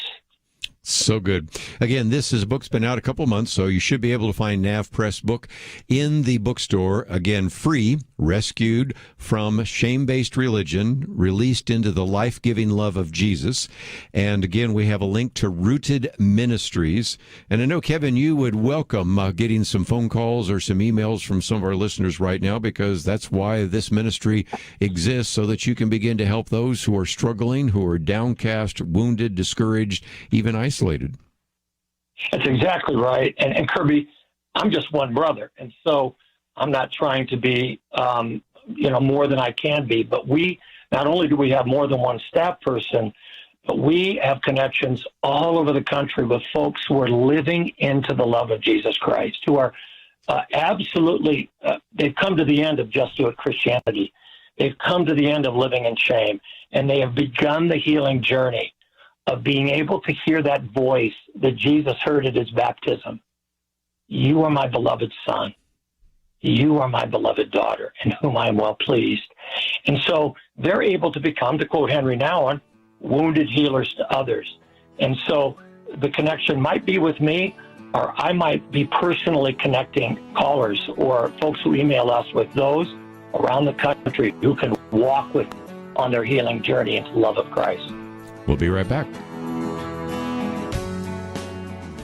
So good. Again, this book's been out a couple months, so you should be able to find Nav Press book in the bookstore. Again, free, Rescued from Shame-Based Religion, Released into the Life-Giving Love of Jesus. And again, we have a link to Rooted Ministries. And I know, Kevin, you would welcome getting some phone calls or some emails from some of our listeners right now, because that's why this ministry exists, so that you can begin to help those who are struggling, who are downcast, wounded, discouraged, even isolated. That's exactly right. And Kerby, I'm just one brother. And so I'm not trying to be, more than I can be. But not only do we have more than one staff person, but we have connections all over the country with folks who are living into the love of Jesus Christ, who are absolutely, they've come to the end of just do it Christianity. They've come to the end of living in shame, and they have begun the healing journey of being able to hear that voice that Jesus heard at his baptism. You are my beloved son. You are my beloved daughter, in whom I am well pleased. And so they're able to become, to quote Henry Nouwen, wounded healers to others. And so the connection might be with me, or I might be personally connecting callers or folks who email us with those around the country who can walk with on their healing journey into the love of Christ. We'll be right back.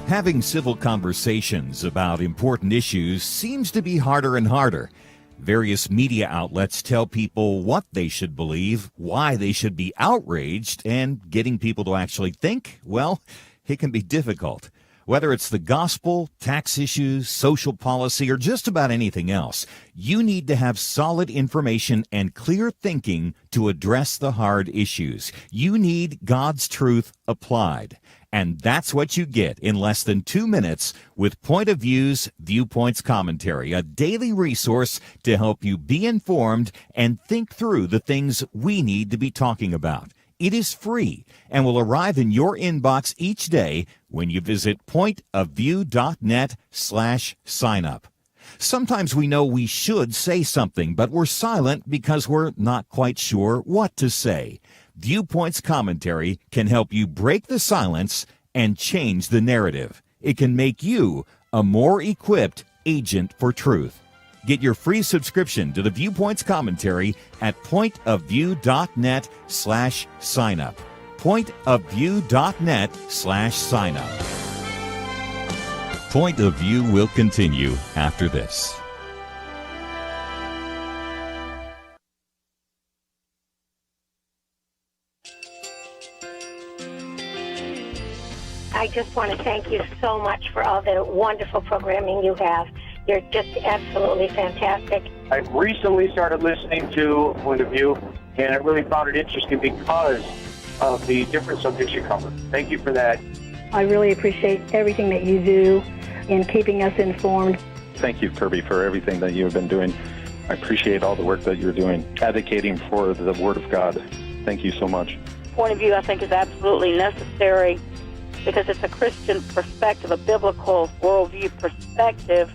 Having civil conversations about important issues seems to be harder and harder. Various media outlets tell people what they should believe, why they should be outraged, and getting people to actually think, well, it can be difficult. Whether it's the gospel, tax issues, social policy, or just about anything else, you need to have solid information and clear thinking to address the hard issues. You need God's truth applied. And that's what you get in less than 2 minutes with Point of View's Viewpoints Commentary, a daily resource to help you be informed and think through the things we need to be talking about. It is free and will arrive in your inbox each day when you visit pointofview.net/signup. Sometimes we know we should say something, but we're silent because we're not quite sure what to say. Viewpoints Commentary can help you break the silence and change the narrative. It can make you a more equipped agent for truth. Get your free subscription to the Viewpoints Commentary at pointofview.net/signup. pointofview.net/signup. Point of View will continue after this. I just want to thank you so much for all the wonderful programming you have. You're just absolutely fantastic. I recently started listening to Point of View, and I really found it interesting because of the different subjects you cover. Thank you for that. I really appreciate everything that you do in keeping us informed. Thank you, Kerby, for everything that you have been doing. I appreciate all the work that you're doing, advocating for the Word of God. Thank you so much. Point of view, I think, is absolutely necessary because it's a Christian perspective, a biblical worldview perspective,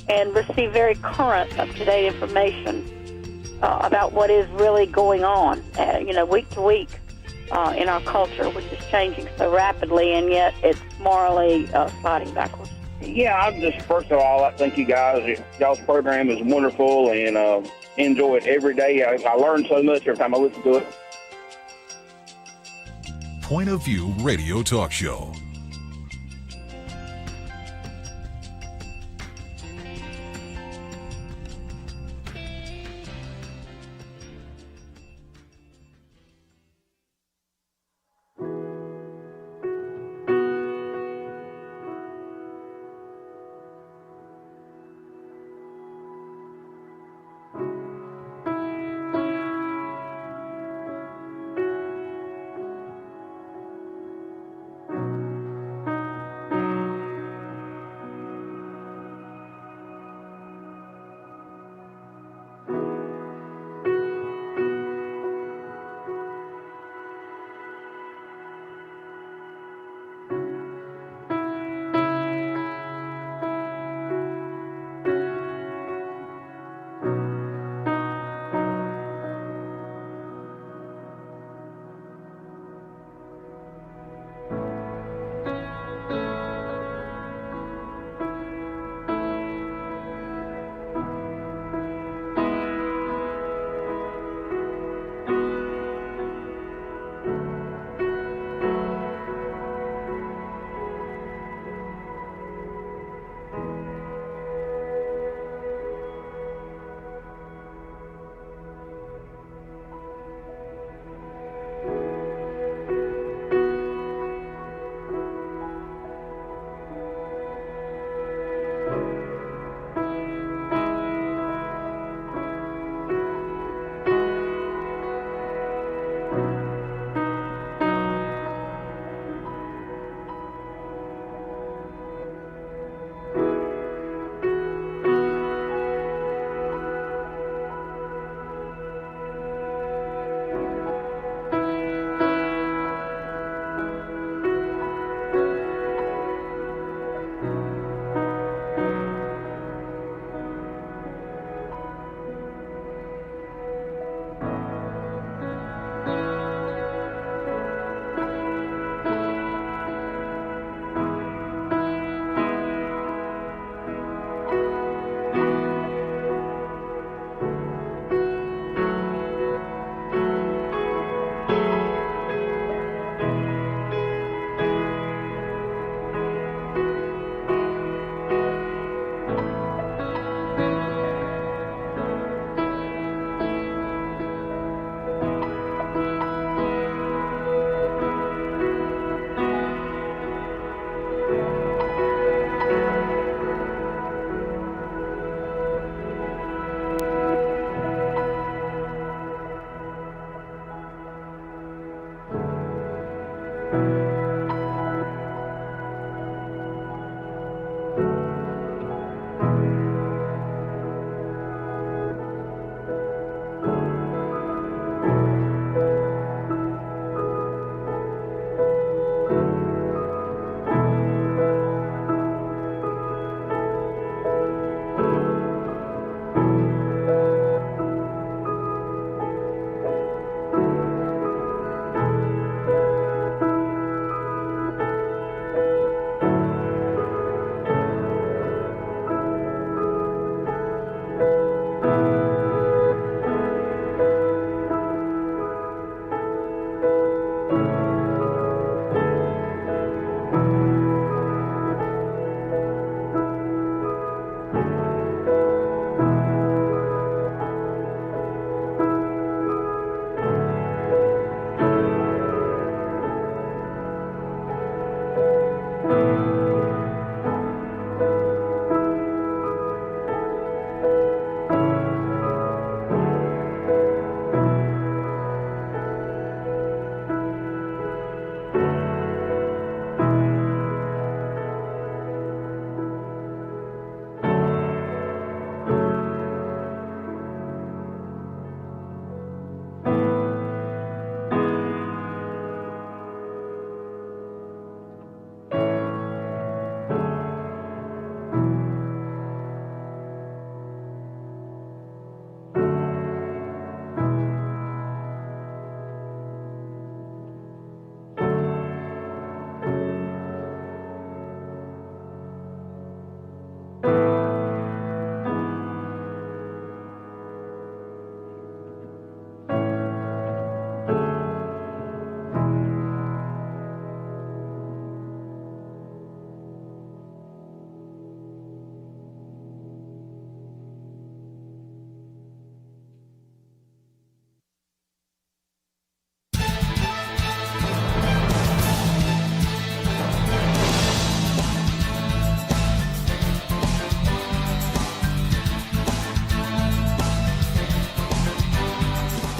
and receive very current, up-to-date information about what is really going on, week to week in our culture, which is changing so rapidly, and yet it's morally sliding backwards. Yeah, I'm just, first of all, I thank you guys. Y'all's program is wonderful, and enjoy it every day. I learn so much every time I listen to it. Point of View Radio Talk Show.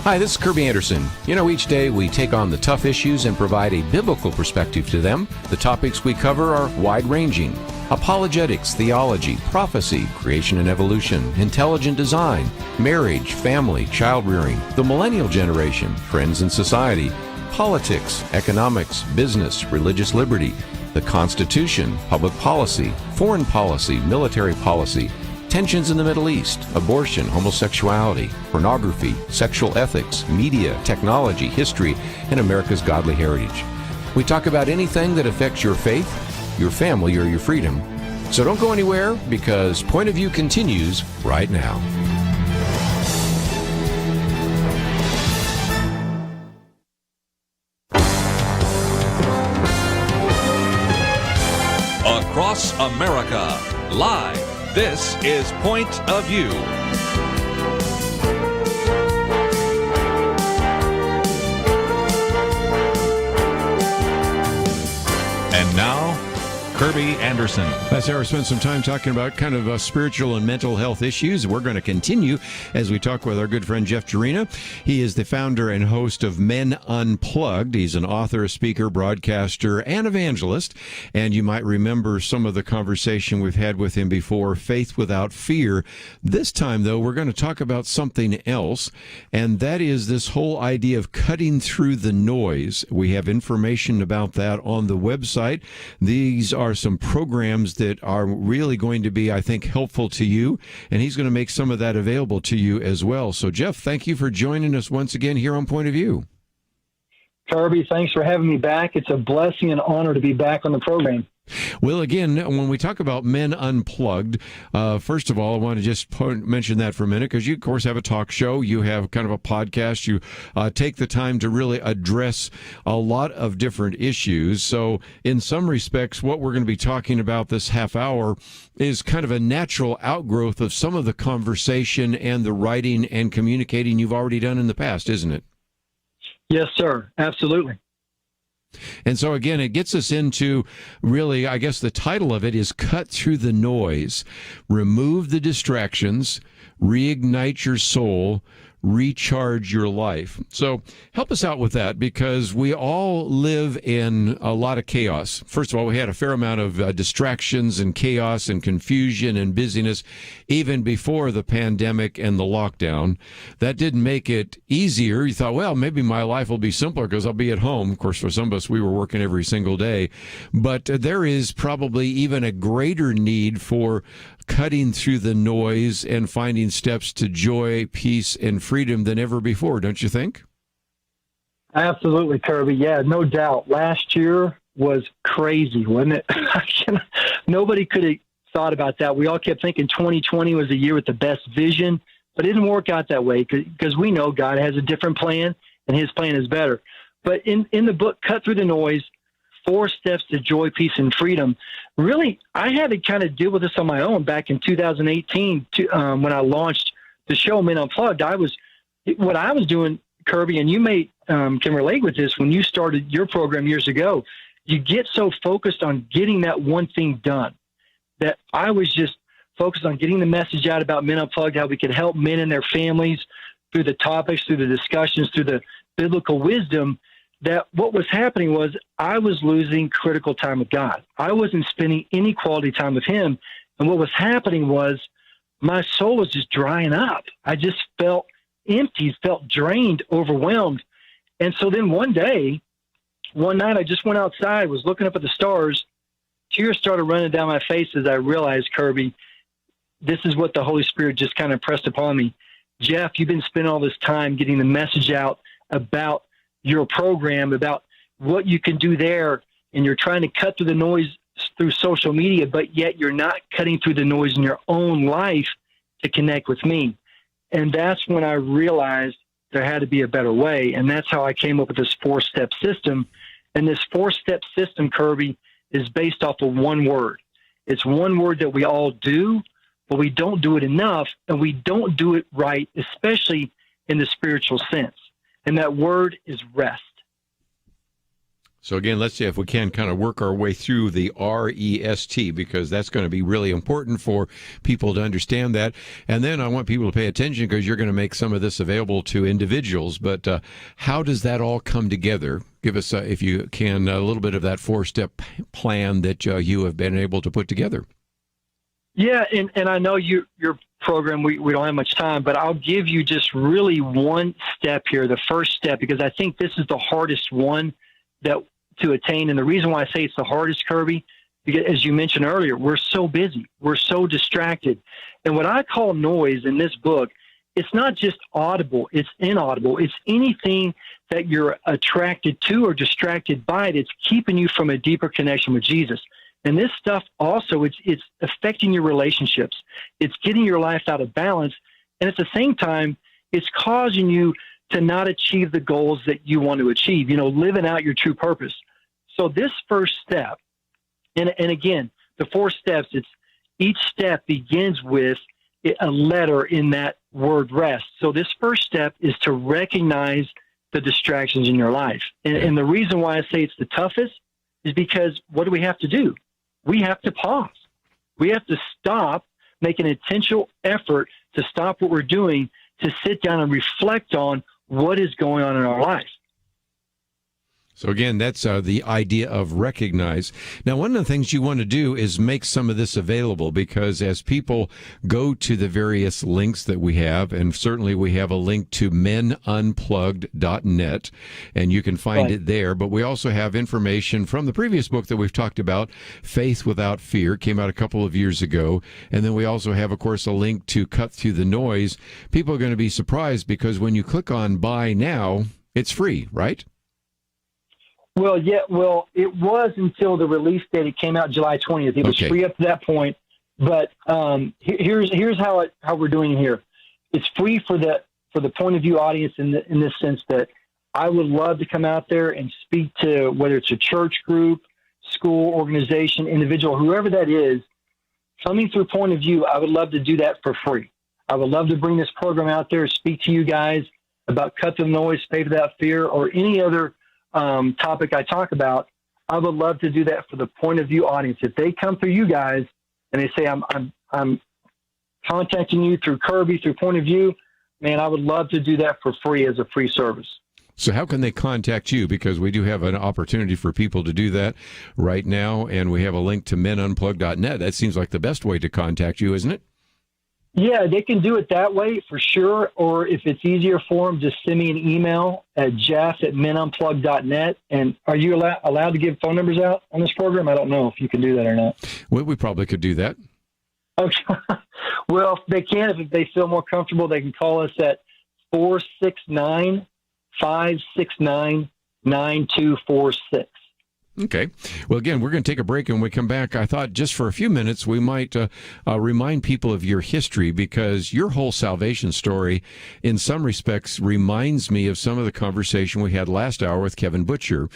Hi, this is Kerby Anderson. Each day we take on the tough issues and provide a biblical perspective to them. The topics we cover are wide-ranging. Apologetics, theology, prophecy, creation and evolution, intelligent design, marriage, family, child-rearing, the millennial generation, friends and society, politics, economics, business, religious liberty, the Constitution, public policy, foreign policy, military policy, tensions in the Middle East, abortion, homosexuality, pornography, sexual ethics, media, technology, history, and America's godly heritage. We talk about anything that affects your faith, your family, or your freedom. So don't go anywhere, because Point of View continues right now. Across America, live. This is Point of View. And now, Kerby Anderson. Last hour, spent some time talking about kind of spiritual and mental health issues. We're going to continue as we talk with our good friend Jeff Jerina. He is the founder and host of Men Unplugged. He's an author, speaker, broadcaster, and evangelist. And you might remember some of the conversation we've had with him before, Faith Without Fear. This time, though, we're going to talk about something else, and that is this whole idea of cutting through the noise. We have information about that on the website. These are some programs that are really going to be, I think, helpful to you, and he's going to make some of that available to you as well. So, Jeff, thank you for joining us once again here on Point of View. Kerby, thanks for having me back. It's a blessing and honor to be back on the program. Well, again, when we talk about Men Unplugged, first of all, I want to just mention that for a minute, because you, of course, have a talk show. You have kind of a podcast. You take the time to really address a lot of different issues. So in some respects, what we're going to be talking about this half hour is kind of a natural outgrowth of some of the conversation and the writing and communicating you've already done in the past, isn't it? Yes, sir. Absolutely. And so, again, it gets us into really, I guess the title of it is Cut Through the Noise, Remove the Distractions, Reignite Your Soul, Recharge Your Life. So help us out with that, because we all live in a lot of chaos. First of all, we had a fair amount of distractions and chaos and confusion and busyness even before the pandemic and the lockdown. That didn't make it easier. You thought, well, maybe my life will be simpler because I'll be at home. Of course, for some of us, we were working every single day. But there is probably even a greater need for cutting through the noise and finding steps to joy, peace, and freedom than ever before, don't you think? Absolutely, Kerby. Yeah, no doubt. Last year was crazy, wasn't it? Nobody could have thought about that. We all kept thinking 2020 was a year with the best vision, but it didn't work out that way, because we know God has a different plan, and his plan is better. But in the book, Cut Through the Noise, 4 Steps to Joy, Peace, and Freedom, really, I had to kind of deal with this on my own back in 2018 when I launched the show Men Unplugged. What I was doing, Kerby, and you may can relate with this, when you started your program years ago, you get so focused on getting that one thing done that I was just focused on getting the message out about Men Unplugged, how we could help men and their families through the topics, through the discussions, through the biblical wisdom, that what was happening was I was losing critical time with God. I wasn't spending any quality time with him. And what was happening was my soul was just drying up. I just felt empty, felt drained, overwhelmed. And so then one night, I just went outside, was looking up at the stars. Tears started running down my face as I realized, Kerby, this is what the Holy Spirit just kind of impressed upon me. Jeff, you've been spending all this time getting the message out about your program, about what you can do there, and you're trying to cut through the noise through social media, but yet you're not cutting through the noise in your own life to connect with me. And that's when I realized there had to be a better way, and that's how I came up with this 4-step system. And this 4-step system, Kerby, is based off of one word. It's one word that we all do, but we don't do it enough, and we don't do it right, especially in the spiritual sense. And that word is rest. So again, let's see if we can kind of work our way through the REST, because that's going to be really important for people to understand that. And then I want people to pay attention, because you're going to make some of this available to individuals. But how does that all come together? Give us, if you can, a little bit of that 4-step plan that you have been able to put together. Yeah, and I know your program, we don't have much time, but I'll give you just really one step here, the first step, because I think this is the hardest one to attain. And the reason why I say it's the hardest, Kerby, because as you mentioned earlier, we're so busy, we're so distracted. And what I call noise in this book, it's not just audible, it's inaudible. It's anything that you're attracted to or distracted by that's keeping you from a deeper connection with Jesus. And this stuff also, it's affecting your relationships. It's getting your life out of balance. And at the same time, it's causing you to not achieve the goals that you want to achieve, living out your true purpose. So this first step, and again, the 4 steps, each step begins with a letter in that word rest. So this first step is to recognize the distractions in your life. And the reason why I say it's the toughest is because what do we have to do? We have to pause. We have to stop, make an intentional effort to stop what we're doing, to sit down and reflect on what is going on in our life. So again, that's the idea of recognize. Now, one of the things you want to do is make some of this available, because as people go to the various links that we have, and certainly we have a link to menunplugged.net, and you can find it there. But we also have information from the previous book that we've talked about, Faith Without Fear, came out a couple of years ago. And then we also have, of course, a link to Cut Through the Noise. People are going to be surprised, because when you click on Buy Now, it's free, right? Well, yeah. Well, it was until the release date. It came out July 20th. It was free up to that point. But here's how we're doing it here. It's free for the point of view audience in this sense that I would love to come out there and speak to, whether it's a church group, school, organization, individual, whoever that is, coming through point of view. I would love to do that for free. I would love to bring this program out there, speak to you guys about Cut Through the Noise, Faith Without Fear, or any other topic I talk about. I would love to do that for the point of view audience. If they come through you guys and they say, I'm contacting you through Kerby, through point of view, man, I would love to do that for free as a free service. So how can they contact you? Because we do have an opportunity for people to do that right now, and we have a link to menunplugged.net. That seems like the best way to contact you, isn't it? Yeah, they can do it that way for sure. Or if it's easier for them, just send me an email at jeff@menunplugged.net. And are you allowed to give phone numbers out on this program? I don't know if you can do that or not. Well, we probably could do that. Okay. Well, if they can, if they feel more comfortable, they can call us at 469-569-9246. Okay. Well, again, we're going to take a break, and when we come back, I thought just for a few minutes we might remind people of your history, because your whole salvation story, in some respects, reminds me of some of the conversation we had last hour with Kevin Butcher,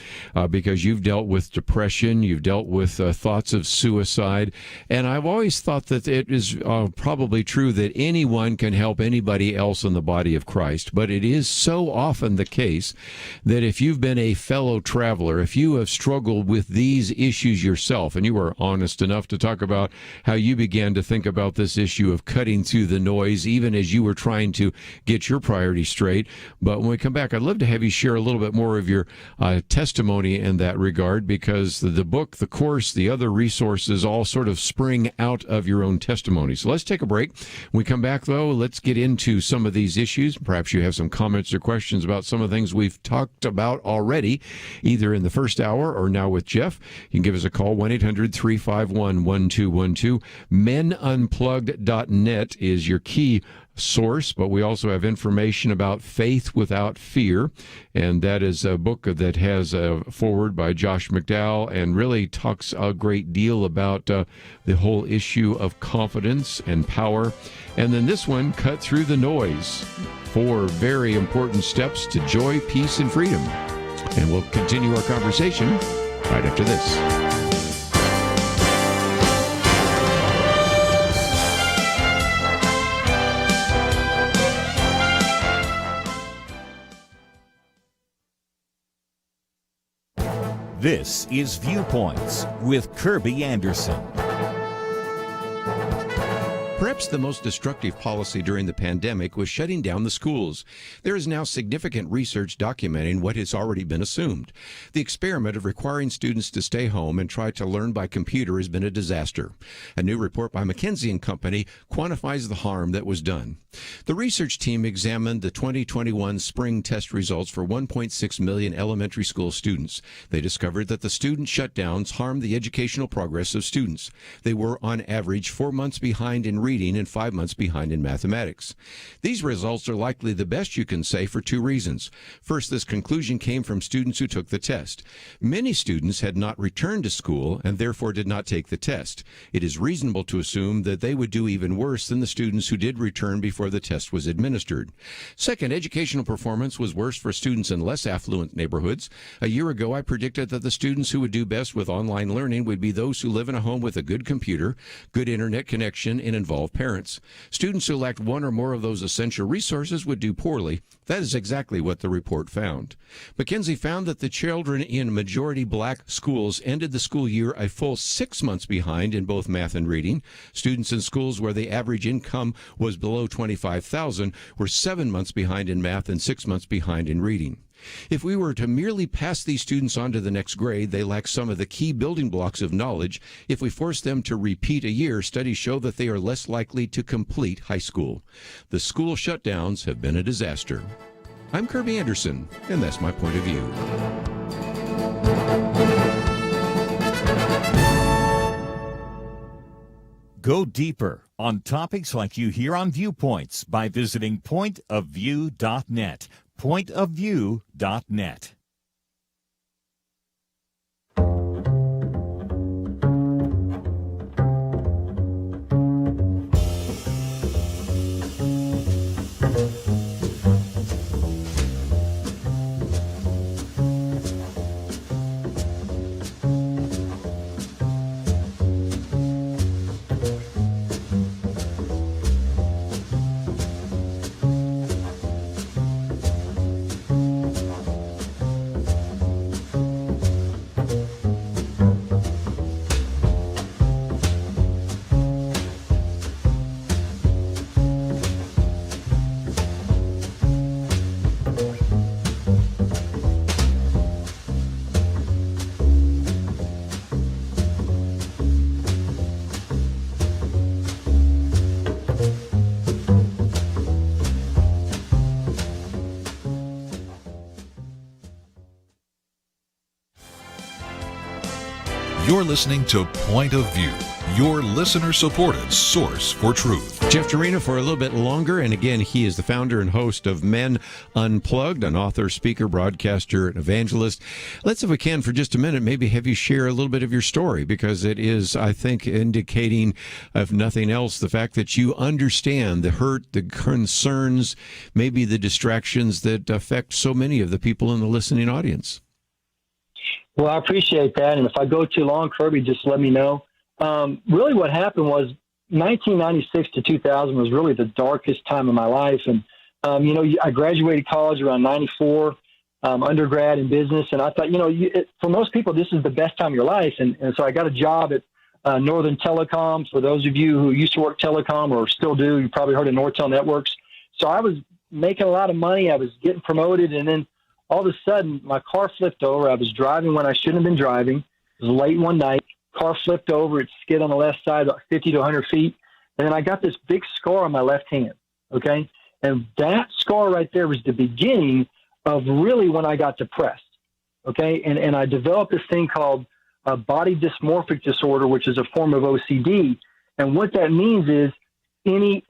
because you've dealt with depression, you've dealt with thoughts of suicide, and I've always thought that it is probably true that anyone can help anybody else in the body of Christ, but it is so often the case that if you've been a fellow traveler, if you have struggled with these issues yourself, and you were honest enough to talk about how you began to think about this issue of cutting through the noise, even as you were trying to get your priorities straight. But when we come back, I'd love to have you share a little bit more of your testimony in that regard, because the book, the course, the other resources all sort of spring out of your own testimony. So let's take a break. When we come back, though, let's get into some of these issues. Perhaps you have some comments or questions about some of the things we've talked about already, either in the first hour or now with Jeff. You can give us a call, 1-800-351-1212. menunplugged.net is your key source, but we also have information about Faith Without Fear, and that is a book that has a foreword by Josh McDowell and really talks a great deal about the whole issue of confidence and power. And then this one, Cut Through the Noise, 4 very important steps to joy, peace, and freedom. And we'll continue our conversation right after this. This is Viewpoints with Kerby Anderson. Perhaps the most destructive policy during the pandemic was shutting down the schools. There is now significant research documenting what has already been assumed. The experiment of requiring students to stay home and try to learn by computer has been a disaster. A new report by McKinsey & Company quantifies the harm that was done. The research team examined the 2021 spring test results for 1.6 million elementary school students. They discovered that the student shutdowns harmed the educational progress of students. They were, on average, 4 months behind in reading and 5 months behind in mathematics. These results are likely the best you can say for two reasons. First, this conclusion came from students who took the test. Many students had not returned to school and therefore did not take the test. It is reasonable to assume that they would do even worse than the students who did return before the test was administered. Second, educational performance was worse for students in less affluent neighborhoods. A year ago, I predicted that the students who would do best with online learning would be those who live in a home with a good computer, good internet connection, and involved parents. Students who lacked one or more of those essential resources would do poorly. That is exactly what the report found. McKinsey found that the children in majority black schools ended the school year a full 6 months behind in both math and reading. Students in schools where the average income was below $25,000 were 7 months behind in math and 6 months behind in reading. If we were to merely pass these students on to the next grade, they lack some of the key building blocks of knowledge. If we force them to repeat a year, studies show that they are less likely to complete high school. The school shutdowns have been a disaster. I'm Kerby Anderson, and that's my point of view. Go deeper on topics like you hear on Viewpoints by visiting pointofview.net. pointofview.net. You're listening to Point of View, your listener-supported source for truth. Jeff Jerina for a little bit longer, and again, he is the founder and host of Men Unplugged, an author, speaker, broadcaster, and evangelist. Let's, if we can, for just a minute, maybe have you share a little bit of your story, because it is, I think, indicating, if nothing else, the fact that you understand the hurt, the concerns, maybe the distractions that affect so many of the people in the listening audience. Well, I appreciate that. And if I go too long, Kerby, just let me know. Really what happened was 1996 to 2000 was really the darkest time of my life. And, I graduated college around 94, undergrad in business. And I thought, for most people, this is the best time of your life. And so I got a job at Northern Telecom. For those of you who used to work telecom or still do, you probably heard of Nortel Networks. So I was making a lot of money. I was getting promoted. And then all of a sudden, my car flipped over. I was driving when I shouldn't have been driving. It was late one night. Car flipped over. It skid on the left side about 50 to 100 feet. And then I got this big scar on my left hand, okay? And that scar right there was the beginning of really when I got depressed, okay? And I developed this thing called body dysmorphic disorder, which is a form of OCD. And what that means is any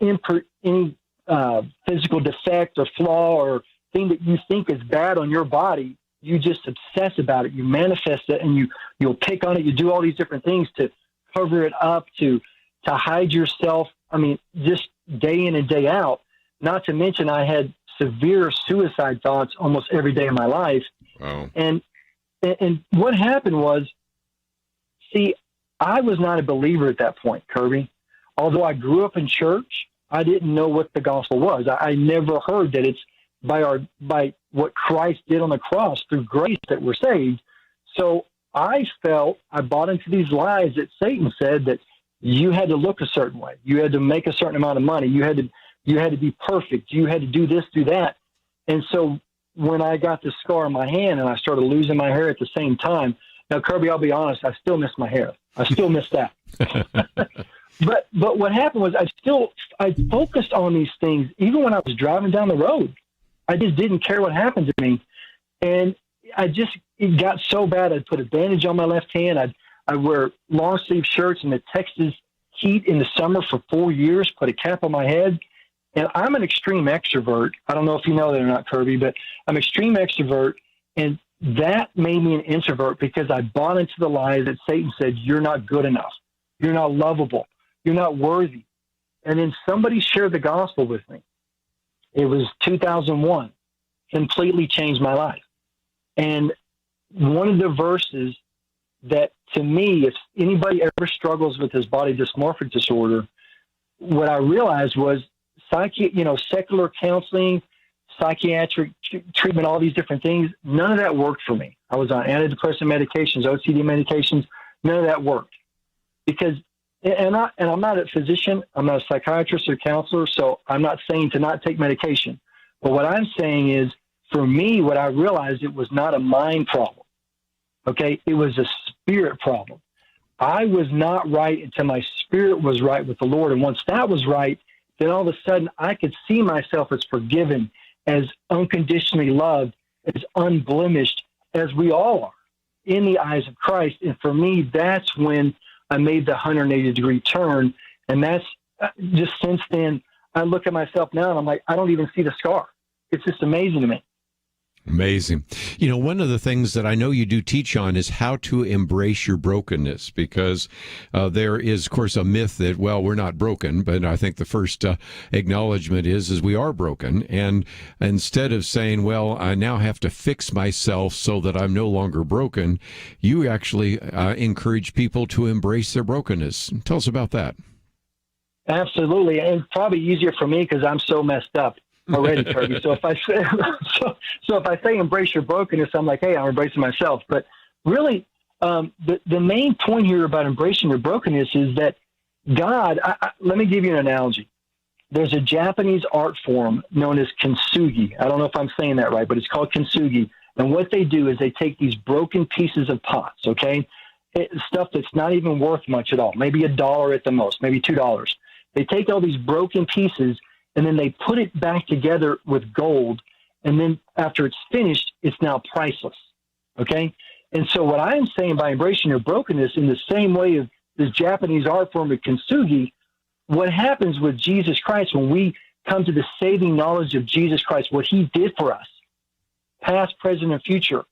physical defect or flaw or thing that you think is bad on your body, you just obsess about it. You manifest it, and you'll pick on it. You do all these different things to cover it up, to hide yourself. I mean, just day in and day out. Not to mention, I had severe suicide thoughts almost every day of my life. Wow. And what happened was, see, I was not a believer at that point, Kerby. Although I grew up in church, I didn't know what the gospel was. I never heard that it's by what Christ did on the cross through grace that we're saved. So I bought into these lies that Satan said that you had to look a certain way. You had to make a certain amount of money. You had to be perfect. You had to do this, do that. And so when I got this scar on my hand and I started losing my hair at the same time, now, Kerby, I'll be honest, I still miss my hair. I still miss that. But what happened was I focused on these things even when I was driving down the road. I just didn't care what happened to me. And it got so bad, I'd put a bandage on my left hand. I'd wear long sleeve shirts in the Texas heat in the summer for 4 years, put a cap on my head. And I'm an extreme extrovert. I don't know if you know that or not, Kerby, but I'm extreme extrovert. And that made me an introvert because I bought into the lie that Satan said, you're not good enough. You're not lovable. You're not worthy. And then somebody shared the gospel with me. It was 2001. Completely changed my life. And one of the verses that, to me, if anybody ever struggles with this body dysmorphic disorder, what I realized was secular counseling, psychiatric treatment, all these different things, none of that worked for me. I was on antidepressant medications, OCD medications. None of that worked because, and I'm not a physician. I'm not a psychiatrist or counselor. So I'm not saying to not take medication. But what I'm saying is, for me, what I realized, it was not a mind problem. Okay. It was a spirit problem. I was not right until my spirit was right with the Lord. And once that was right, then all of a sudden I could see myself as forgiven, as unconditionally loved, as unblemished as we all are in the eyes of Christ. And for me, that's when I made the 180-degree turn. And that's just since then, I look at myself now and I'm like, I don't even see the scar. It's just amazing to me. Amazing. One of the things that I know you do teach on is how to embrace your brokenness, because there is, of course, a myth that, well, we're not broken, but I think the first acknowledgement is we are broken. And instead of saying, well, I now have to fix myself so that I'm no longer broken, you actually encourage people to embrace their brokenness. Tell us about that. Absolutely. And it's probably easier for me because I'm so messed up already, Kerby. So if I say embrace your brokenness, I'm like, hey, I'm embracing myself. But really, the main point here about embracing your brokenness is that God, let me give you an analogy. There's a Japanese art form known as kintsugi. I don't know if I'm saying that right, but it's called kintsugi. And what they do is they take these broken pieces of pots, okay? Stuff that's not even worth much at all, maybe $1 at the most, maybe $2. They take all these broken pieces and then they put it back together with gold. And then after it's finished, it's now priceless. Okay. And so what I'm saying by embracing your brokenness in the same way of this Japanese art form of kintsugi, what happens with Jesus Christ when we come to the saving knowledge of Jesus Christ, what he did for us, past, present, and future,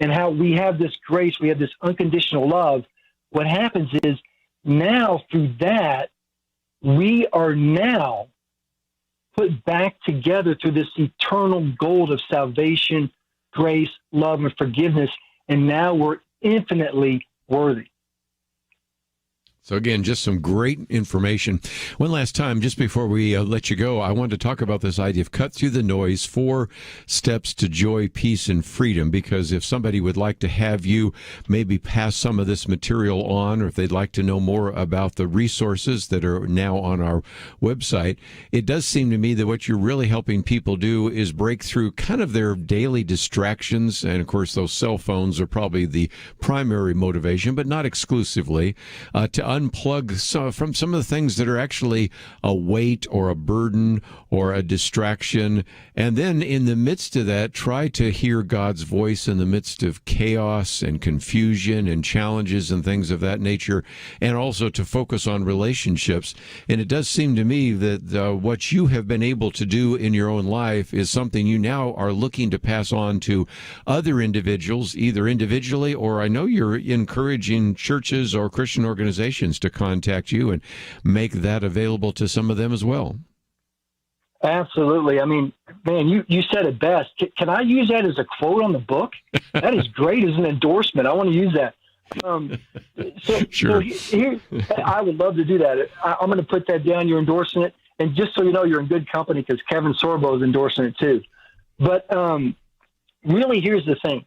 and how we have this grace, we have this unconditional love. What happens is now through that, we are now put back together through this eternal gold of salvation, grace, love, and forgiveness. And now we're infinitely worthy. So again, just some great information. One last time, just before we let you go, I wanted to talk about this idea of cut through the noise, 4 steps to joy, peace, and freedom, because if somebody would like to have you maybe pass some of this material on, or if they'd like to know more about the resources that are now on our website, it does seem to me that what you're really helping people do is break through kind of their daily distractions. And of course, those cell phones are probably the primary motivation, but not exclusively, to unplug from some of the things that are actually a weight or a burden or a distraction. And then in the midst of that, try to hear God's voice in the midst of chaos and confusion and challenges and things of that nature, and also to focus on relationships. And it does seem to me that what you have been able to do in your own life is something you now are looking to pass on to other individuals, either individually, or I know you're encouraging churches or Christian organizations to contact you and make that available to some of them as well. Absolutely. I mean, man, you said it best. Can I use that as a quote on the book? That is great as an endorsement. I want to use that. Sure. So here, I would love to do that. I'm going to put that down. You're endorsing it. And just so you know, you're in good company because Kevin Sorbo is endorsing it too. But really, here's the thing.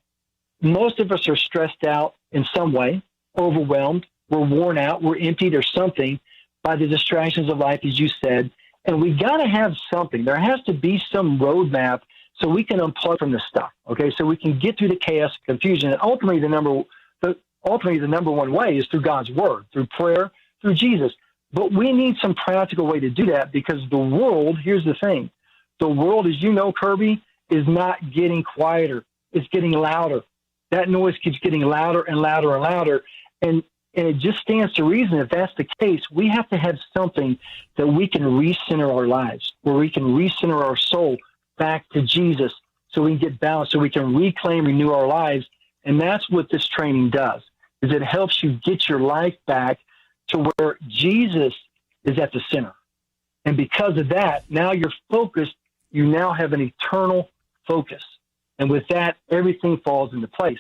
Most of us are stressed out in some way, overwhelmed, we're worn out, we're emptied or something by the distractions of life, as you said. And we got to have something. There has to be some roadmap so we can unplug from this stuff, okay? So we can get through the chaos, confusion, and ultimately the number one way is through God's word, through prayer, through Jesus. But we need some practical way to do that because the world, here's the thing, the world, as you know, Kerby, is not getting quieter. It's getting louder. That noise keeps getting louder and louder and louder. And it just stands to reason, if that's the case, we have to have something that we can recenter our lives, where we can recenter our soul back to Jesus so we can get balanced, so we can reclaim, renew our lives. And that's what this training does, is it helps you get your life back to where Jesus is at the center. And because of that, now you're focused. You now have an eternal focus. And with that, everything falls into place.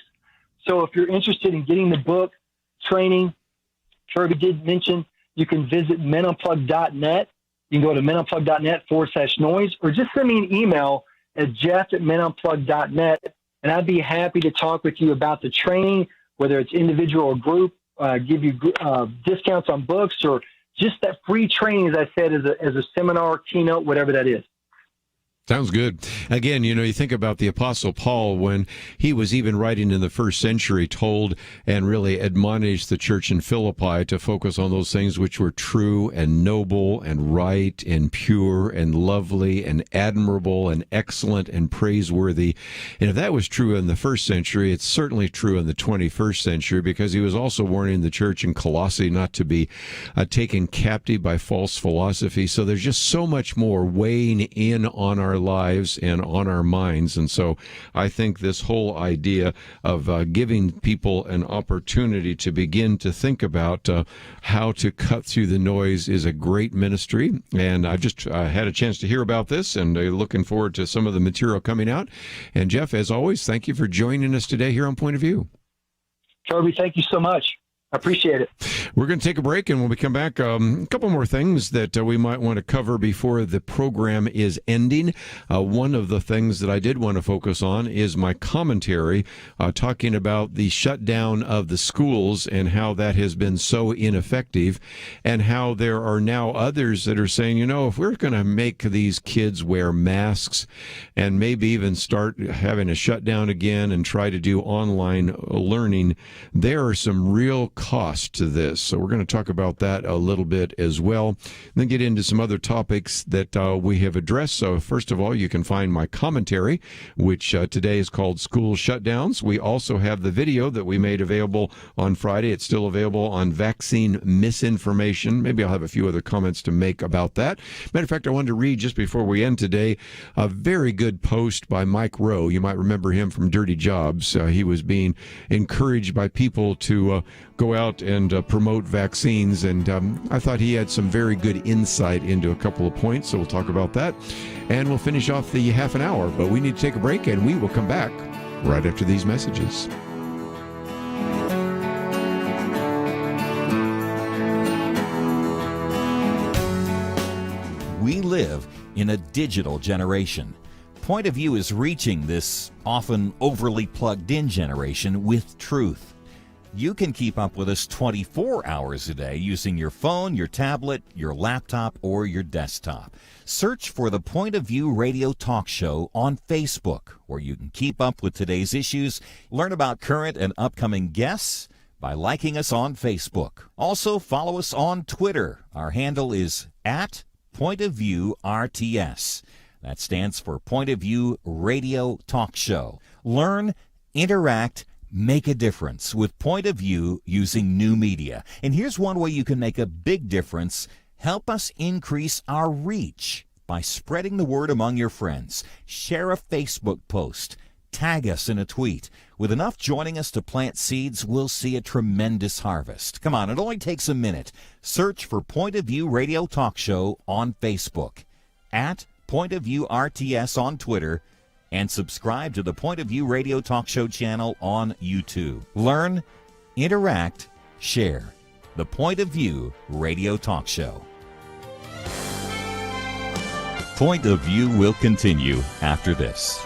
So if you're interested in getting the book, training, Kerby did mention, you can visit menunplugged.net. You can go to menunplugged.net/noise, or just send me an email at jeff@menunplugged.net, and I'd be happy to talk with you about the training, whether it's individual or group, give you discounts on books, or just that free training, as I said, as a seminar, keynote, whatever that is. Sounds good. Again, you think about the Apostle Paul when he was even writing in the first century, told and really admonished the church in Philippi to focus on those things which were true and noble and right and pure and lovely and admirable and excellent and praiseworthy. And if that was true in the first century, it's certainly true in the 21st century, because he was also warning the church in Colossae not to be taken captive by false philosophy. So there's just so much more weighing in on our lives and on our minds. And so I think this whole idea of giving people an opportunity to begin to think about how to cut through the noise is a great ministry. And I just had a chance to hear about this, and looking forward to some of the material coming out. And Jeff, as always, thank you for joining us today here on Point of View. Kerby, thank you so much. I appreciate it. We're going to take a break, and when we come back, a couple more things that we might want to cover before the program is ending. One of the things that I did want to focus on is my commentary, talking about the shutdown of the schools and how that has been so ineffective, and how there are now others that are saying, if we're going to make these kids wear masks and maybe even start having a shutdown again and try to do online learning, there are some real cost to this. So we're going to talk about that a little bit as well, and then get into some other topics that we have addressed. So first of all, you can find my commentary, which today is called School Shutdowns. We also have the video that we made available on Friday. It's still available on vaccine misinformation. Maybe I'll have a few other comments to make about that. Matter of fact, I wanted to read, just before we end today, a very good post by Mike Rowe. You might remember him from Dirty Jobs. He was being encouraged by people to go out and promote vaccines, and I thought he had some very good insight into a couple of points, so we'll talk about that, and we'll finish off the half an hour. But we need to take a break, and we will come back right after these messages. We live in a digital generation. Point of View is reaching this often overly plugged-in generation with truth. You can keep up with us 24 hours a day using your phone, your tablet, your laptop, or your desktop. Search for the Point of View Radio Talk Show on Facebook, where you can keep up with today's issues, learn about current and upcoming guests by liking us on Facebook. Also, follow us on Twitter. Our handle is @PointOfViewRTS. That stands for Point of View Radio Talk Show. Learn, interact, make a difference with Point of View using new media. And here's one way you can make a big difference. Help us increase our reach by spreading the word among your friends. Share a Facebook post. Tag us in a tweet. With enough joining us to plant seeds, we'll see a tremendous harvest. Come on, it only takes a minute. Search for Point of View Radio Talk Show on Facebook, @PointOfViewRTS on Twitter, and subscribe to the Point of View Radio Talk Show channel on YouTube. Learn, interact, share. The Point of View Radio Talk Show. Point of View will continue after this.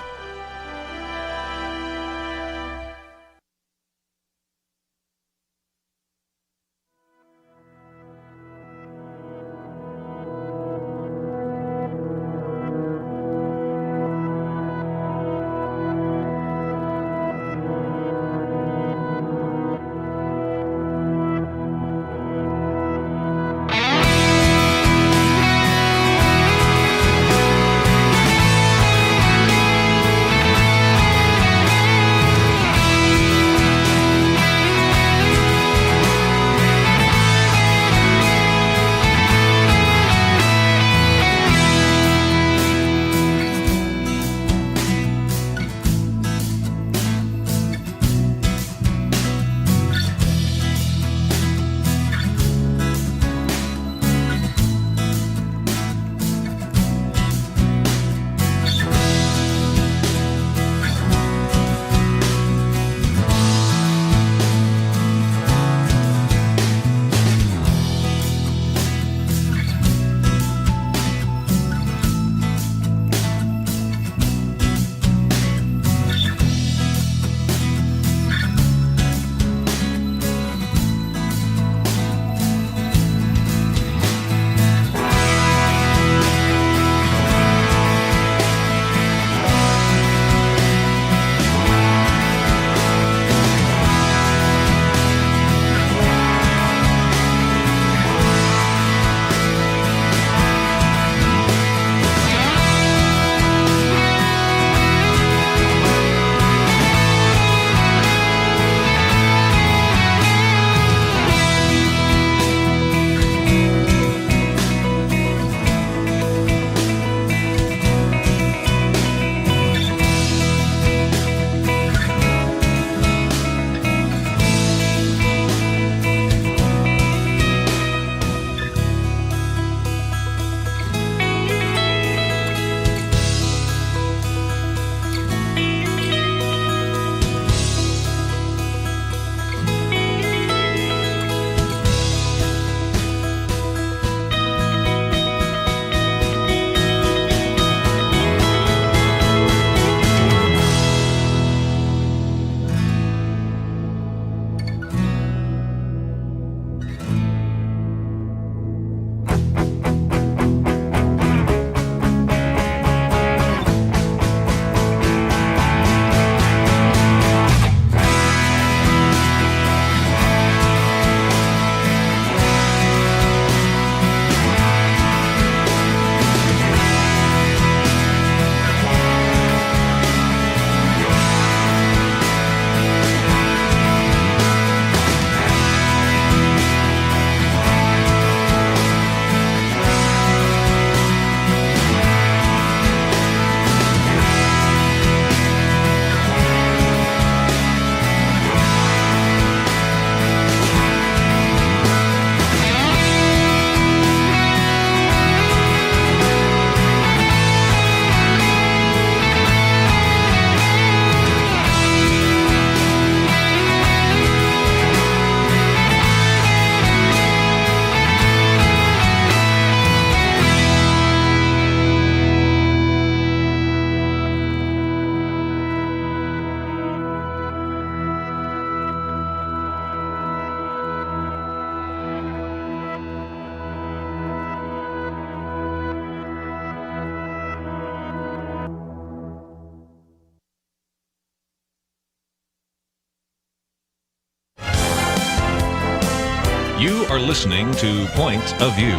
are listening to Point of View.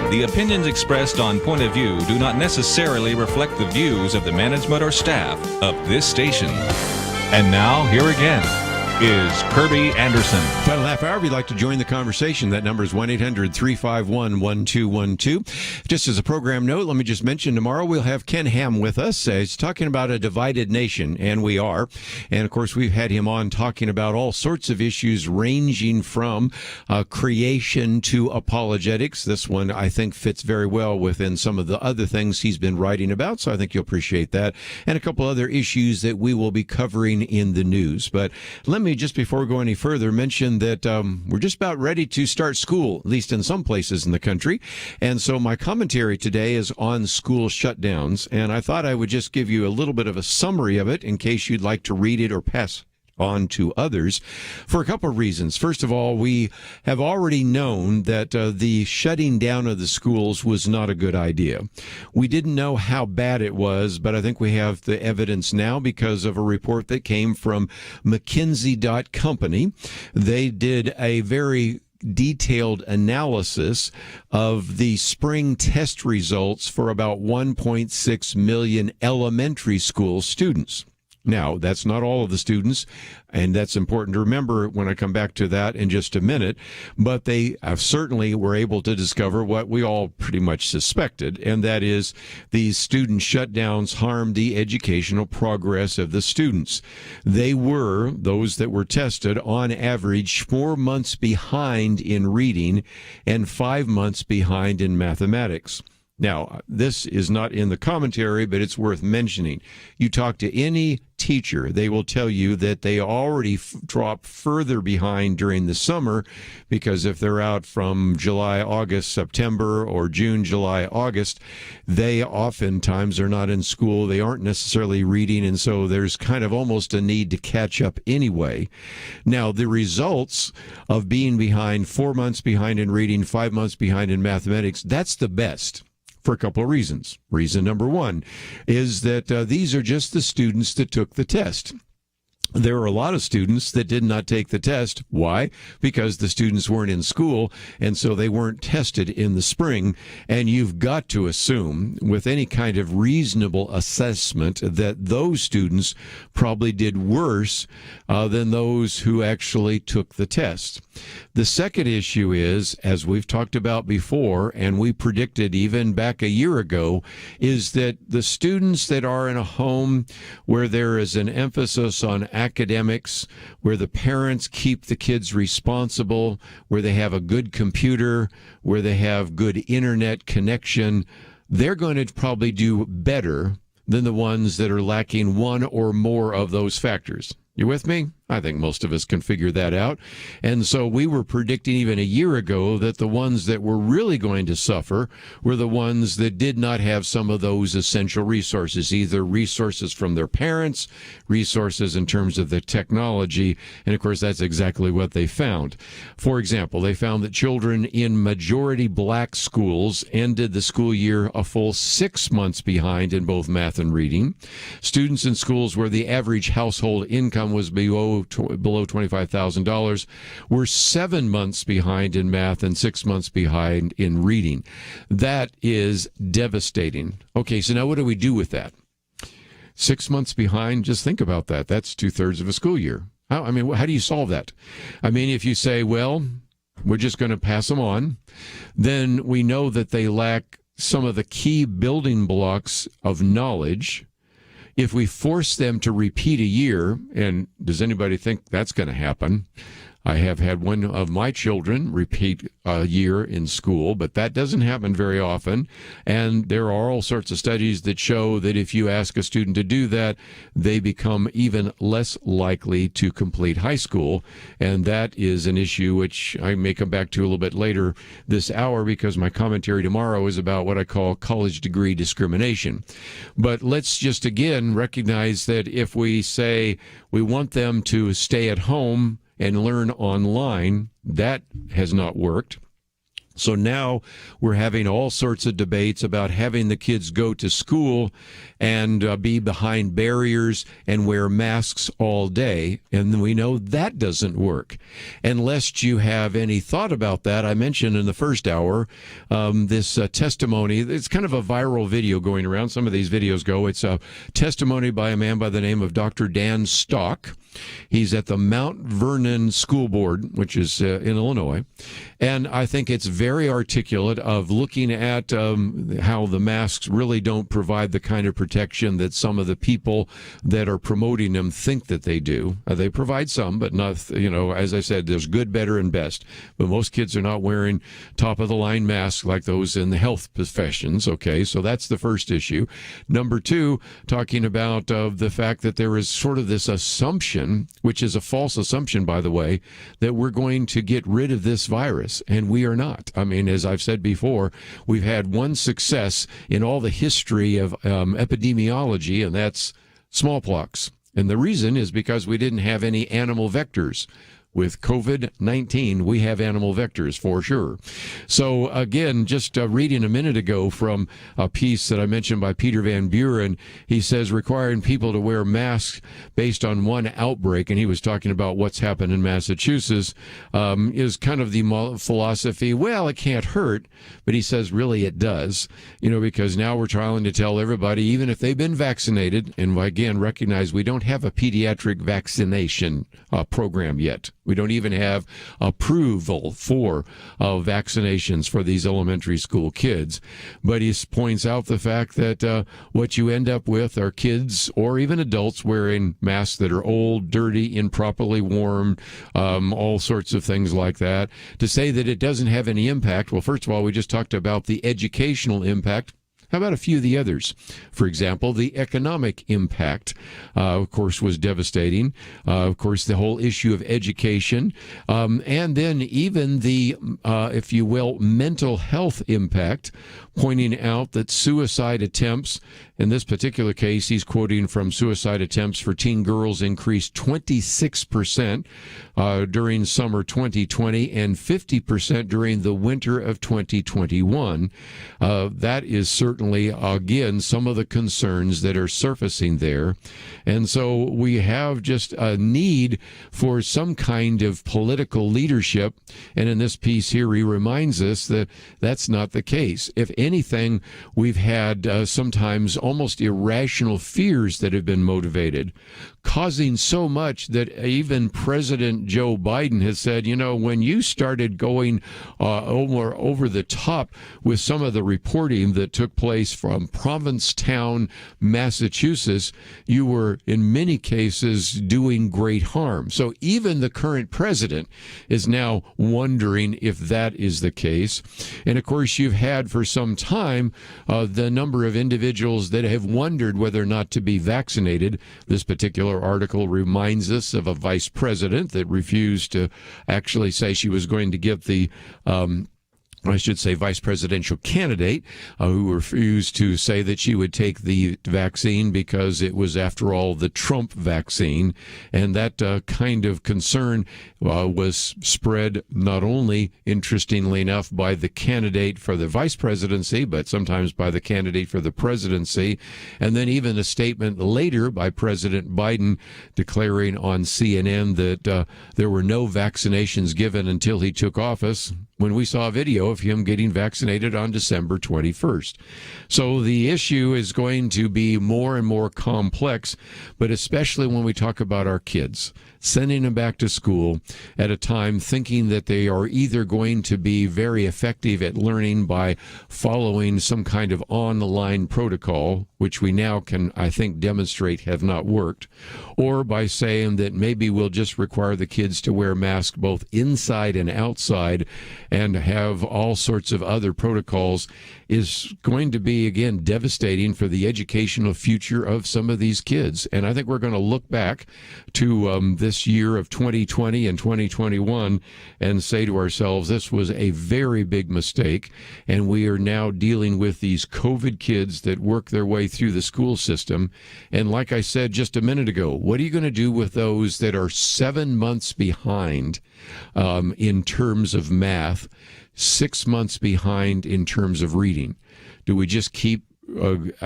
The opinions expressed on Point of View do not necessarily reflect the views of the management or staff of this station. And now, here again is Kerby Anderson. Final half hour, if you'd like to join the conversation, that number is 1-800-351-1212. Just as a program note, let me just mention tomorrow we'll have Ken Ham with us. He's talking about a divided nation, and we are. And, of course, we've had him on talking about all sorts of issues ranging from creation to apologetics. This one, I think, fits very well within some of the other things he's been writing about, so I think you'll appreciate that. And a couple other issues that we will be covering in the news. But let me, just before we go any further, mention that we're just about ready to start school, at least in some places in the country. And so my commentary today is on school shutdowns. And I thought I would just give you a little bit of a summary of it in case you'd like to read it or pass on to others for a couple of reasons. First of all, we have already known that the shutting down of the schools was not a good idea. We didn't know how bad it was, but I think we have the evidence now because of a report that came from McKinsey.Company. They did a very detailed analysis of the spring test results for about 1.6 million elementary school students. Now, that's not all of the students, and that's important to remember when I come back to that in just a minute, but they certainly were able to discover what we all pretty much suspected, and that is these student shutdowns harmed the educational progress of the students. They were, those that were tested, on average 4 months behind in reading and 5 months behind in mathematics. Now, this is not in the commentary, but it's worth mentioning. You talk to any teacher, they will tell you that they already drop further behind during the summer because if they're out from July, August, September, or June, July, August, they oftentimes are not in school. They aren't necessarily reading, and so there's kind of almost a need to catch up anyway. Now, the results of being behind, 4 months behind in reading, 5 months behind in mathematics, that's the best. For a couple of reasons. Reason number one is that these are just the students that took the test. There are a lot of students that did not take the test. Why? Because the students weren't in school, and so they weren't tested in the spring. And you've got to assume, with any kind of reasonable assessment, that those students probably did worse than those who actually took the test. The second issue is, as we've talked about before, and we predicted even back a year ago, is that the students that are in a home where there is an emphasis on academics, where the parents keep the kids responsible, where they have a good computer, where they have good internet connection, they're going to probably do better than the ones that are lacking one or more of those factors. You with me? I think most of us can figure that out. And so we were predicting even a year ago that the ones that were really going to suffer were the ones that did not have some of those essential resources, either resources from their parents, resources in terms of the technology. And of course, that's exactly what they found. For example, they found that children in majority black schools ended the school year a full 6 months behind in both math and reading. Students in schools where the average household income was below $25,000 were 7 months behind in math and 6 months behind in reading. That is devastating. Okay, so now what do we do with that? 6 months behind, just think about that. That's 2/3 of a school year. How do you solve that? I mean, if you say, well, we're just going to pass them on, then we know that they lack some of the key building blocks of knowledge. If we force them to repeat a year, and does anybody think that's going to happen? I have had one of my children repeat a year in school, but that doesn't happen very often. And there are all sorts of studies that show that if you ask a student to do that, they become even less likely to complete high school. And that is an issue which I may come back to a little bit later this hour, because my commentary tomorrow is about what I call college degree discrimination. But let's just again recognize that if we say we want them to stay at home and learn online, that has not worked. So now we're having all sorts of debates about having the kids go to school and be behind barriers and wear masks all day. And we know that doesn't work. And lest you have any thought about that, I mentioned in the first hour this testimony. It's kind of a viral video going around. Some of these videos go. It's a testimony by a man by the name of Dr. Dan Stock. He's at the Mount Vernon School Board, which is in Illinois. And I think it's very articulate of looking at how the masks really don't provide the kind of protection that some of the people that are promoting them think that they do. They provide some, but not, as I said, there's good, better, and best. But most kids are not wearing top-of-the-line masks like those in the health professions, okay? So that's the first issue. Number two, talking about the fact that there is sort of this assumption, which is a false assumption, by the way, that we're going to get rid of this virus, and we are not. I mean, as I've said before, we've had one success in all the history of epidemiology, and that's smallpox. And the reason is because we didn't have any animal vectors. With COVID-19, we have animal vectors for sure. So again, just reading a minute ago from a piece that I mentioned by Peter Van Buren, he says requiring people to wear masks based on one outbreak, and he was talking about what's happened in Massachusetts, is kind of the philosophy, well, it can't hurt, but he says really it does, because now we're trying to tell everybody, even if they've been vaccinated, and again, recognize we don't have a pediatric vaccination program yet. We don't even have approval for vaccinations for these elementary school kids. But he points out the fact that what you end up with are kids or even adults wearing masks that are old, dirty, improperly worn, all sorts of things like that. To say that it doesn't have any impact, well, first of all, we just talked about the educational impact. How about a few of the others? For example, the economic impact, of course, was devastating. Of course, the whole issue of education, and then even the, if you will, mental health impact, pointing out that suicide attempts, in this particular case, he's quoting from suicide attempts for teen girls increased 26% during summer 2020 and 50% during the winter of 2021. That is certainly, again, some of the concerns that are surfacing there. And so we have just a need for some kind of political leadership. And in this piece here, he reminds us that that's not the case. If anything, we've had sometimes almost irrational fears that have been motivated, causing so much that even President Joe Biden has said, when you started going over the top with some of the reporting that took place from Provincetown, Massachusetts, you were in many cases doing great harm. So even the current president is now wondering if that is the case. And of course, you've had for some time the number of individuals that have wondered whether or not to be vaccinated. This particular article reminds us of a vice president that refused to actually say she was going to get the vice presidential candidate who refused to say that she would take the vaccine because it was, after all, the Trump vaccine. And that kind of concern was spread not only, interestingly enough, by the candidate for the vice presidency, but sometimes by the candidate for the presidency. And then even a statement later by President Biden declaring on CNN that there were no vaccinations given until he took office, when we saw a video of him getting vaccinated on December 21st. So the issue is going to be more and more complex, but especially when we talk about our kids, sending them back to school at a time thinking that they are either going to be very effective at learning by following some kind of online protocol, which we now can, I think, demonstrate have not worked, or by saying that maybe we'll just require the kids to wear masks both inside and outside and have all sorts of other protocols, is going to be, again, devastating for the educational future of some of these kids. And I think we're going to look back to this year of 2020 and 2021 and say to ourselves, this was a very big mistake, and we are now dealing with these COVID kids that work their way through the school system. And like I said just a minute ago, what are you going to do with those that are 7 months behind in terms of math, 6 months behind in terms of reading? Do we just keep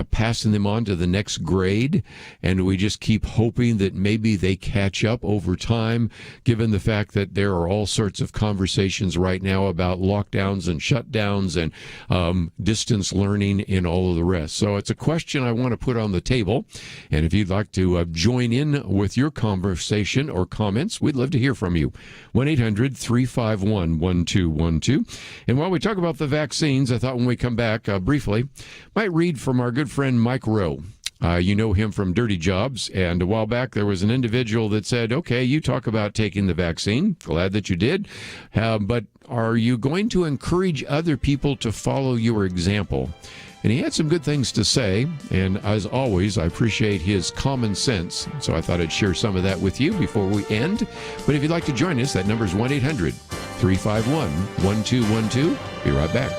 passing them on to the next grade, and do we just keep hoping that maybe they catch up over time, given the fact that there are all sorts of conversations right now about lockdowns and shutdowns and distance learning and all of the rest? So it's a question I want to put on the table, and if you'd like to join in with your conversation or comments, we'd love to hear from you. 1-800-351-1212. And while we talk about the vaccines, I thought when we come back briefly, might read from our good friend Mike Rowe. You know him from Dirty Jobs, and a while back there was an individual that said, okay, you talk about taking the vaccine. Glad that you did. But are you going to encourage other people to follow your example? And he had some good things to say, and as always, I appreciate his common sense, so I thought I'd share some of that with you before we end. But if you'd like to join us, that number is 1-800-351-1212. Be right back.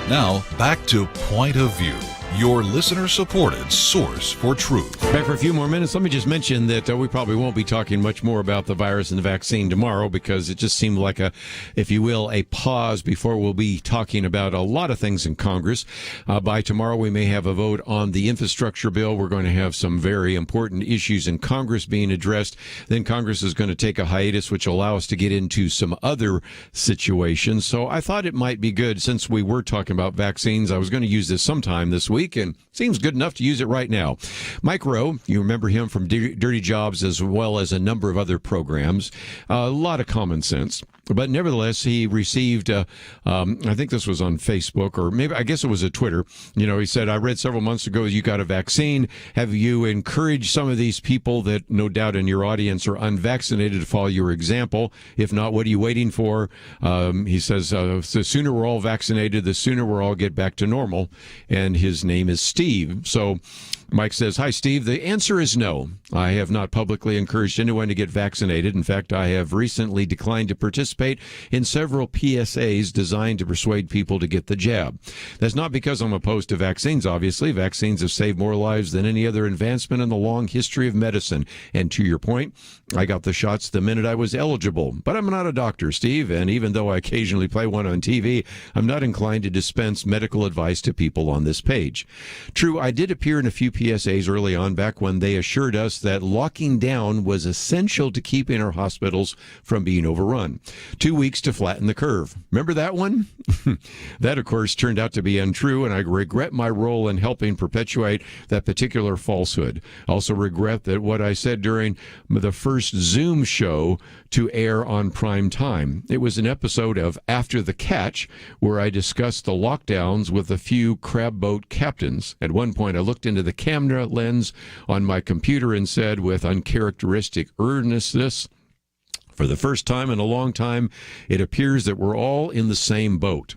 Now, back to Point of View, your listener-supported source for truth. Back for a few more minutes. Let me just mention that we probably won't be talking much more about the virus and the vaccine tomorrow, because it just seemed like a, if you will, a pause before we'll be talking about a lot of things in Congress. By tomorrow, we may have a vote on the infrastructure bill. We're going to have some very important issues in Congress being addressed. Then Congress is going to take a hiatus, which will allow us to get into some other situations. So I thought it might be good, since we were talking about vaccines, I was going to use this sometime this week week, and seems good enough to use it right now. Mike Rowe, you remember him from Dirty Jobs as well as a number of other programs. A lot of common sense. But nevertheless, he received, I think this was on Facebook, or maybe, I guess it was a Twitter. He said, I read several months ago you got a vaccine. Have you encouraged some of these people that no doubt in your audience are unvaccinated to follow your example? If not, what are you waiting for? He says, the sooner we're all vaccinated, the sooner we'll all get back to normal. And his name is Steve. So Mike says, hi, Steve. The answer is no. I have not publicly encouraged anyone to get vaccinated. In fact, I have recently declined to participate in several PSAs designed to persuade people to get the jab. That's not because I'm opposed to vaccines, obviously. Vaccines have saved more lives than any other advancement in the long history of medicine. And to your point, I got the shots the minute I was eligible. But I'm not a doctor, Steve, and even though I occasionally play one on TV, I'm not inclined to dispense medical advice to people on this page. True, I did appear in a few PSAs early on, back when they assured us that locking down was essential to keeping our hospitals from being overrun. 2 weeks to flatten the curve. Remember that one? That, of course, turned out to be untrue, and I regret my role in helping perpetuate that particular falsehood. I also regret that what I said during the first Zoom show to air on prime time. It was an episode of After the Catch, where I discussed the lockdowns with a few crab boat captains. At one point, I looked into the camera lens on my computer and said with uncharacteristic earnestness, for the first time in a long time, it appears that we're all in the same boat.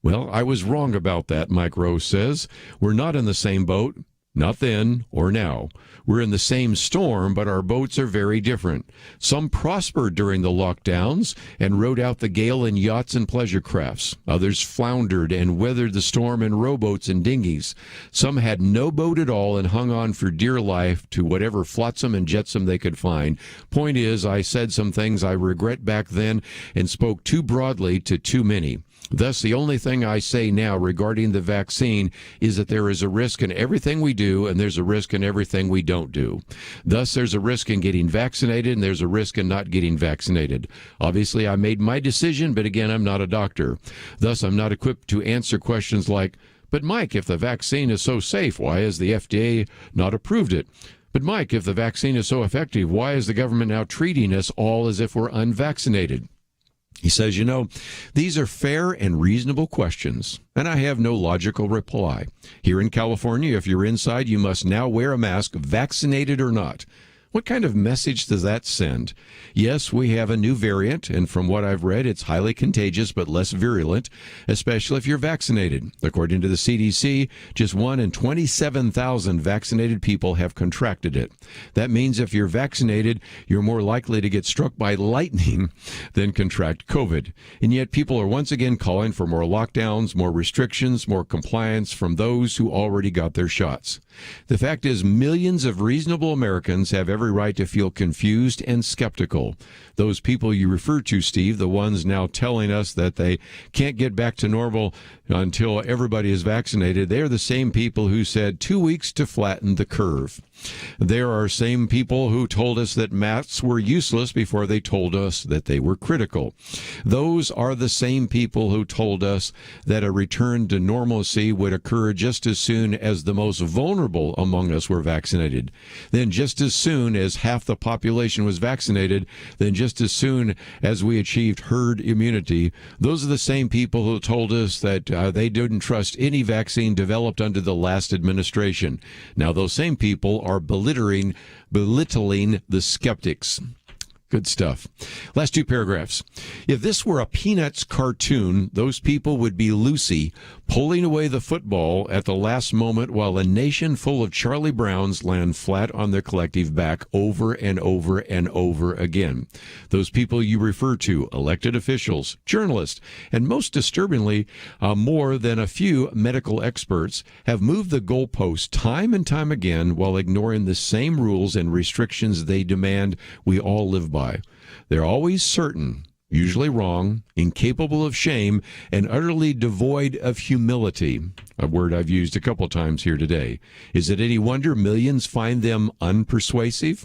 Well, I was wrong about that, Mike Rose says. We're not in the same boat. Not then or now. We're in the same storm, but our boats are very different. Some prospered during the lockdowns and rode out the gale in yachts and pleasure crafts. Others floundered and weathered the storm in rowboats and dinghies. Some had no boat at all and hung on for dear life to whatever flotsam and jetsam they could find. Point is, I said some things I regret back then and spoke too broadly to too many. Thus, the only thing I say now regarding the vaccine is that there is a risk in everything we do, and there's a risk in everything we don't do. Thus, there's a risk in getting vaccinated, and there's a risk in not getting vaccinated. Obviously, I made my decision, but again, I'm not a doctor. Thus, I'm not equipped to answer questions like, but Mike, if the vaccine is so safe, why has the FDA not approved it? But Mike, if the vaccine is so effective, why is the government now treating us all as if we're unvaccinated? He says, these are fair and reasonable questions, and I have no logical reply. Here in California, if you're inside, you must now wear a mask, vaccinated or not. What kind of message does that send? Yes, we have a new variant, and from what I've read, it's highly contagious but less virulent, especially if you're vaccinated. According to the CDC, just 1 in 27,000 vaccinated people have contracted it. That means if you're vaccinated, you're more likely to get struck by lightning than contract COVID. And yet people are once again calling for more lockdowns, more restrictions, more compliance from those who already got their shots. The fact is, millions of reasonable Americans have every right to feel confused and skeptical. Those people you refer to, Steve, the ones now telling us that they can't get back to normal until everybody is vaccinated, they are the same people who said 2 weeks to flatten the curve. There are same people who told us that masks were useless before they told us that they were critical. Those are the same people who told us that a return to normalcy would occur just as soon as the most vulnerable among us were vaccinated. Then just as soon as half the population was vaccinated, then just as soon as we achieved herd immunity. Those are the same people who told us that they didn't trust any vaccine developed under the last administration. Now those same people are belittling the skeptics. Good stuff. Last two paragraphs. If this were a Peanuts cartoon, those people would be Lucy pulling away the football at the last moment while a nation full of Charlie Browns land flat on their collective back over and over and over again. Those people you refer to, elected officials, journalists, and most disturbingly, more than a few medical experts, have moved the goalposts time and time again while ignoring the same rules and restrictions they demand we all live by. They're always certain, usually wrong, incapable of shame, and utterly devoid of humility, a word I've used a couple times here today. Is it any wonder millions find them unpersuasive?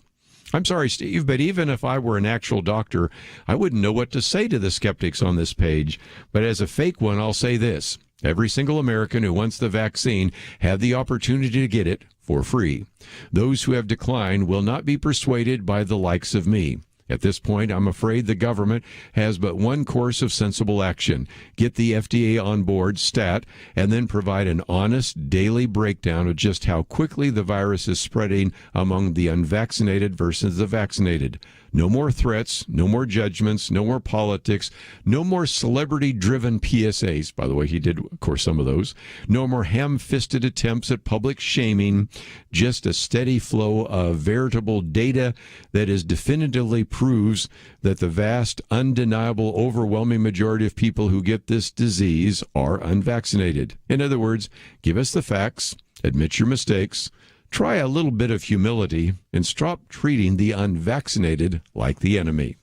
I'm sorry, Steve, but even if I were an actual doctor, I wouldn't know what to say to the skeptics on this page. But as a fake one, I'll say this. Every single American who wants the vaccine had the opportunity to get it for free. Those who have declined will not be persuaded by the likes of me. At this point, I'm afraid the government has but one course of sensible action. Get the FDA on board, stat, and then provide an honest daily breakdown of just how quickly the virus is spreading among the unvaccinated versus the vaccinated. No more threats, no more judgments, no more politics, no more celebrity-driven PSAs. By the way, he did, of course, some of those. No more ham-fisted attempts at public shaming. Just a steady flow of veritable data that is definitively proves that the vast, undeniable, overwhelming majority of people who get this disease are unvaccinated. In other words, give us the facts, admit your mistakes, try a little bit of humility, and stop treating the unvaccinated like the enemy.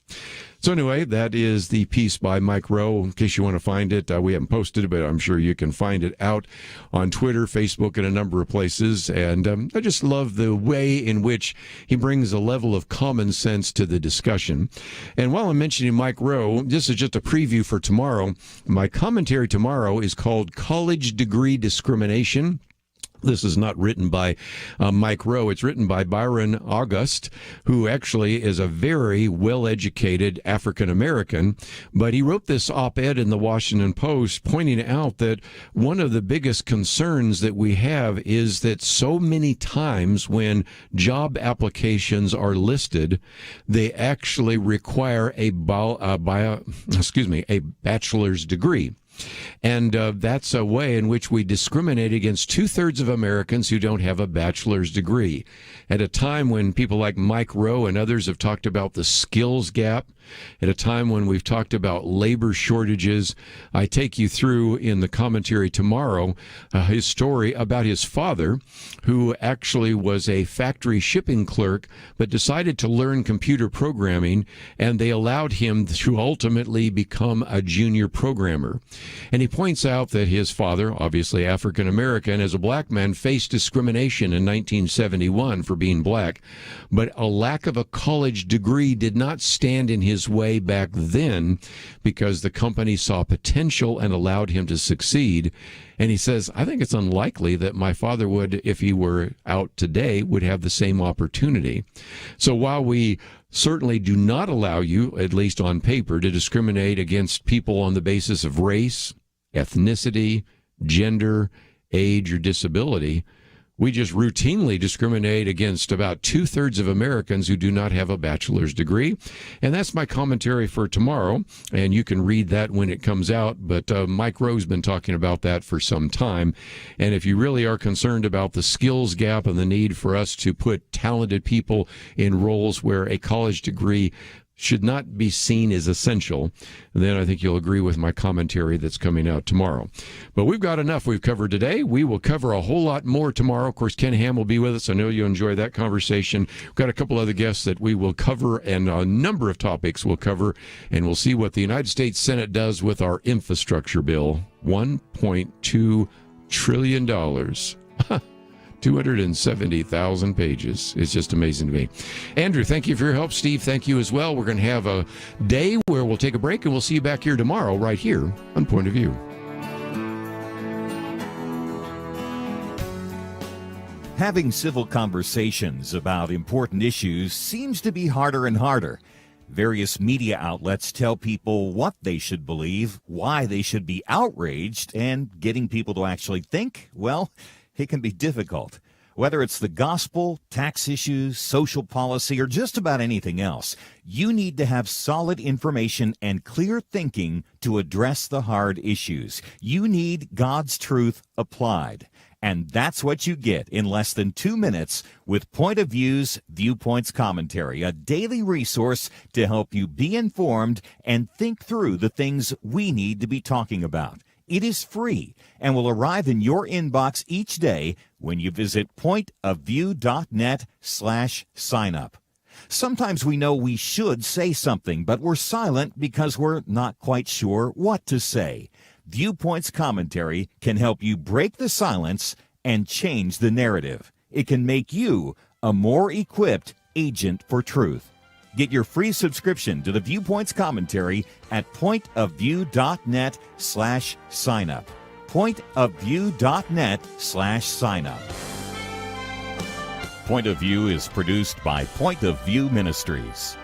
So anyway, that is the piece by Mike Rowe. In case you want to find it, we haven't posted it, but I'm sure you can find it out on Twitter, Facebook, and a number of places. And I just love the way in which he brings a level of common sense to the discussion. And while I'm mentioning Mike Rowe, this is just a preview for tomorrow. My commentary tomorrow is called College Degree Discrimination. This is not written by Mike Rowe. It's written by Byron August, who actually is a very well-educated African-American. But he wrote this op-ed in the Washington Post pointing out that one of the biggest concerns that we have is that so many times when job applications are listed, they actually require a bachelor's degree. And that's a way in which we discriminate against 2/3 of Americans who don't have a bachelor's degree. At a time when people like Mike Rowe and others have talked about the skills gap, at a time when we've talked about labor shortages, I take you through in the commentary tomorrow his story about his father, who actually was a factory shipping clerk, but decided to learn computer programming, and they allowed him to ultimately become a junior programmer. And he points out that his father, obviously African American, as a black man, faced discrimination in 1971 for being black, but a lack of a college degree did not stand in his way back then because the company saw potential and allowed him to succeed. And he says, I think it's unlikely that my father would, if he were out today, would have the same opportunity. So while we certainly do not allow you, at least on paper, to discriminate against people on the basis of race, ethnicity, gender, age, or disability, we just routinely discriminate against about 2/3 of Americans who do not have a bachelor's degree. And that's my commentary for tomorrow. And you can read that when it comes out. But Mike Rowe's been talking about that for some time. And if you really are concerned about the skills gap and the need for us to put talented people in roles where a college degree should not be seen as essential, then I think you'll agree with my commentary that's coming out tomorrow. But we've got enough we've covered today. We will cover a whole lot more tomorrow. Of course, Ken Ham will be with us. I know you'll enjoy that conversation. We've got a couple other guests that we will cover, and a number of topics we'll cover, and we'll see what the United States Senate does with our infrastructure bill. $1.2 trillion. 270,000 pages. It's just amazing to me. Andrew, thank you for your help. Steve, thank you as well. We're going to have a day where we'll take a break, and we'll see you back here tomorrow right here on Point of View. Having civil conversations about important issues seems to be harder and harder. Various media outlets tell people what they should believe, why they should be outraged, and getting people to actually think, well, it can be difficult. Whether it's the gospel, tax issues, social policy, or just about anything else, you need to have solid information and clear thinking to address the hard issues. You need God's truth applied. And that's what you get in less than 2 minutes with Point of View's Viewpoints Commentary, a daily resource to help you be informed and think through the things we need to be talking about. It is free and will arrive in your inbox each day when you visit pointofview.net/signup. Sometimes we know we should say something, but we're silent because we're not quite sure what to say. Viewpoints Commentary can help you break the silence and change the narrative. It can make you a more equipped agent for truth. Get your free subscription to the Viewpoints Commentary at pointofview.net/signup. pointofview.net/signup. Point of View is produced by Point of View Ministries.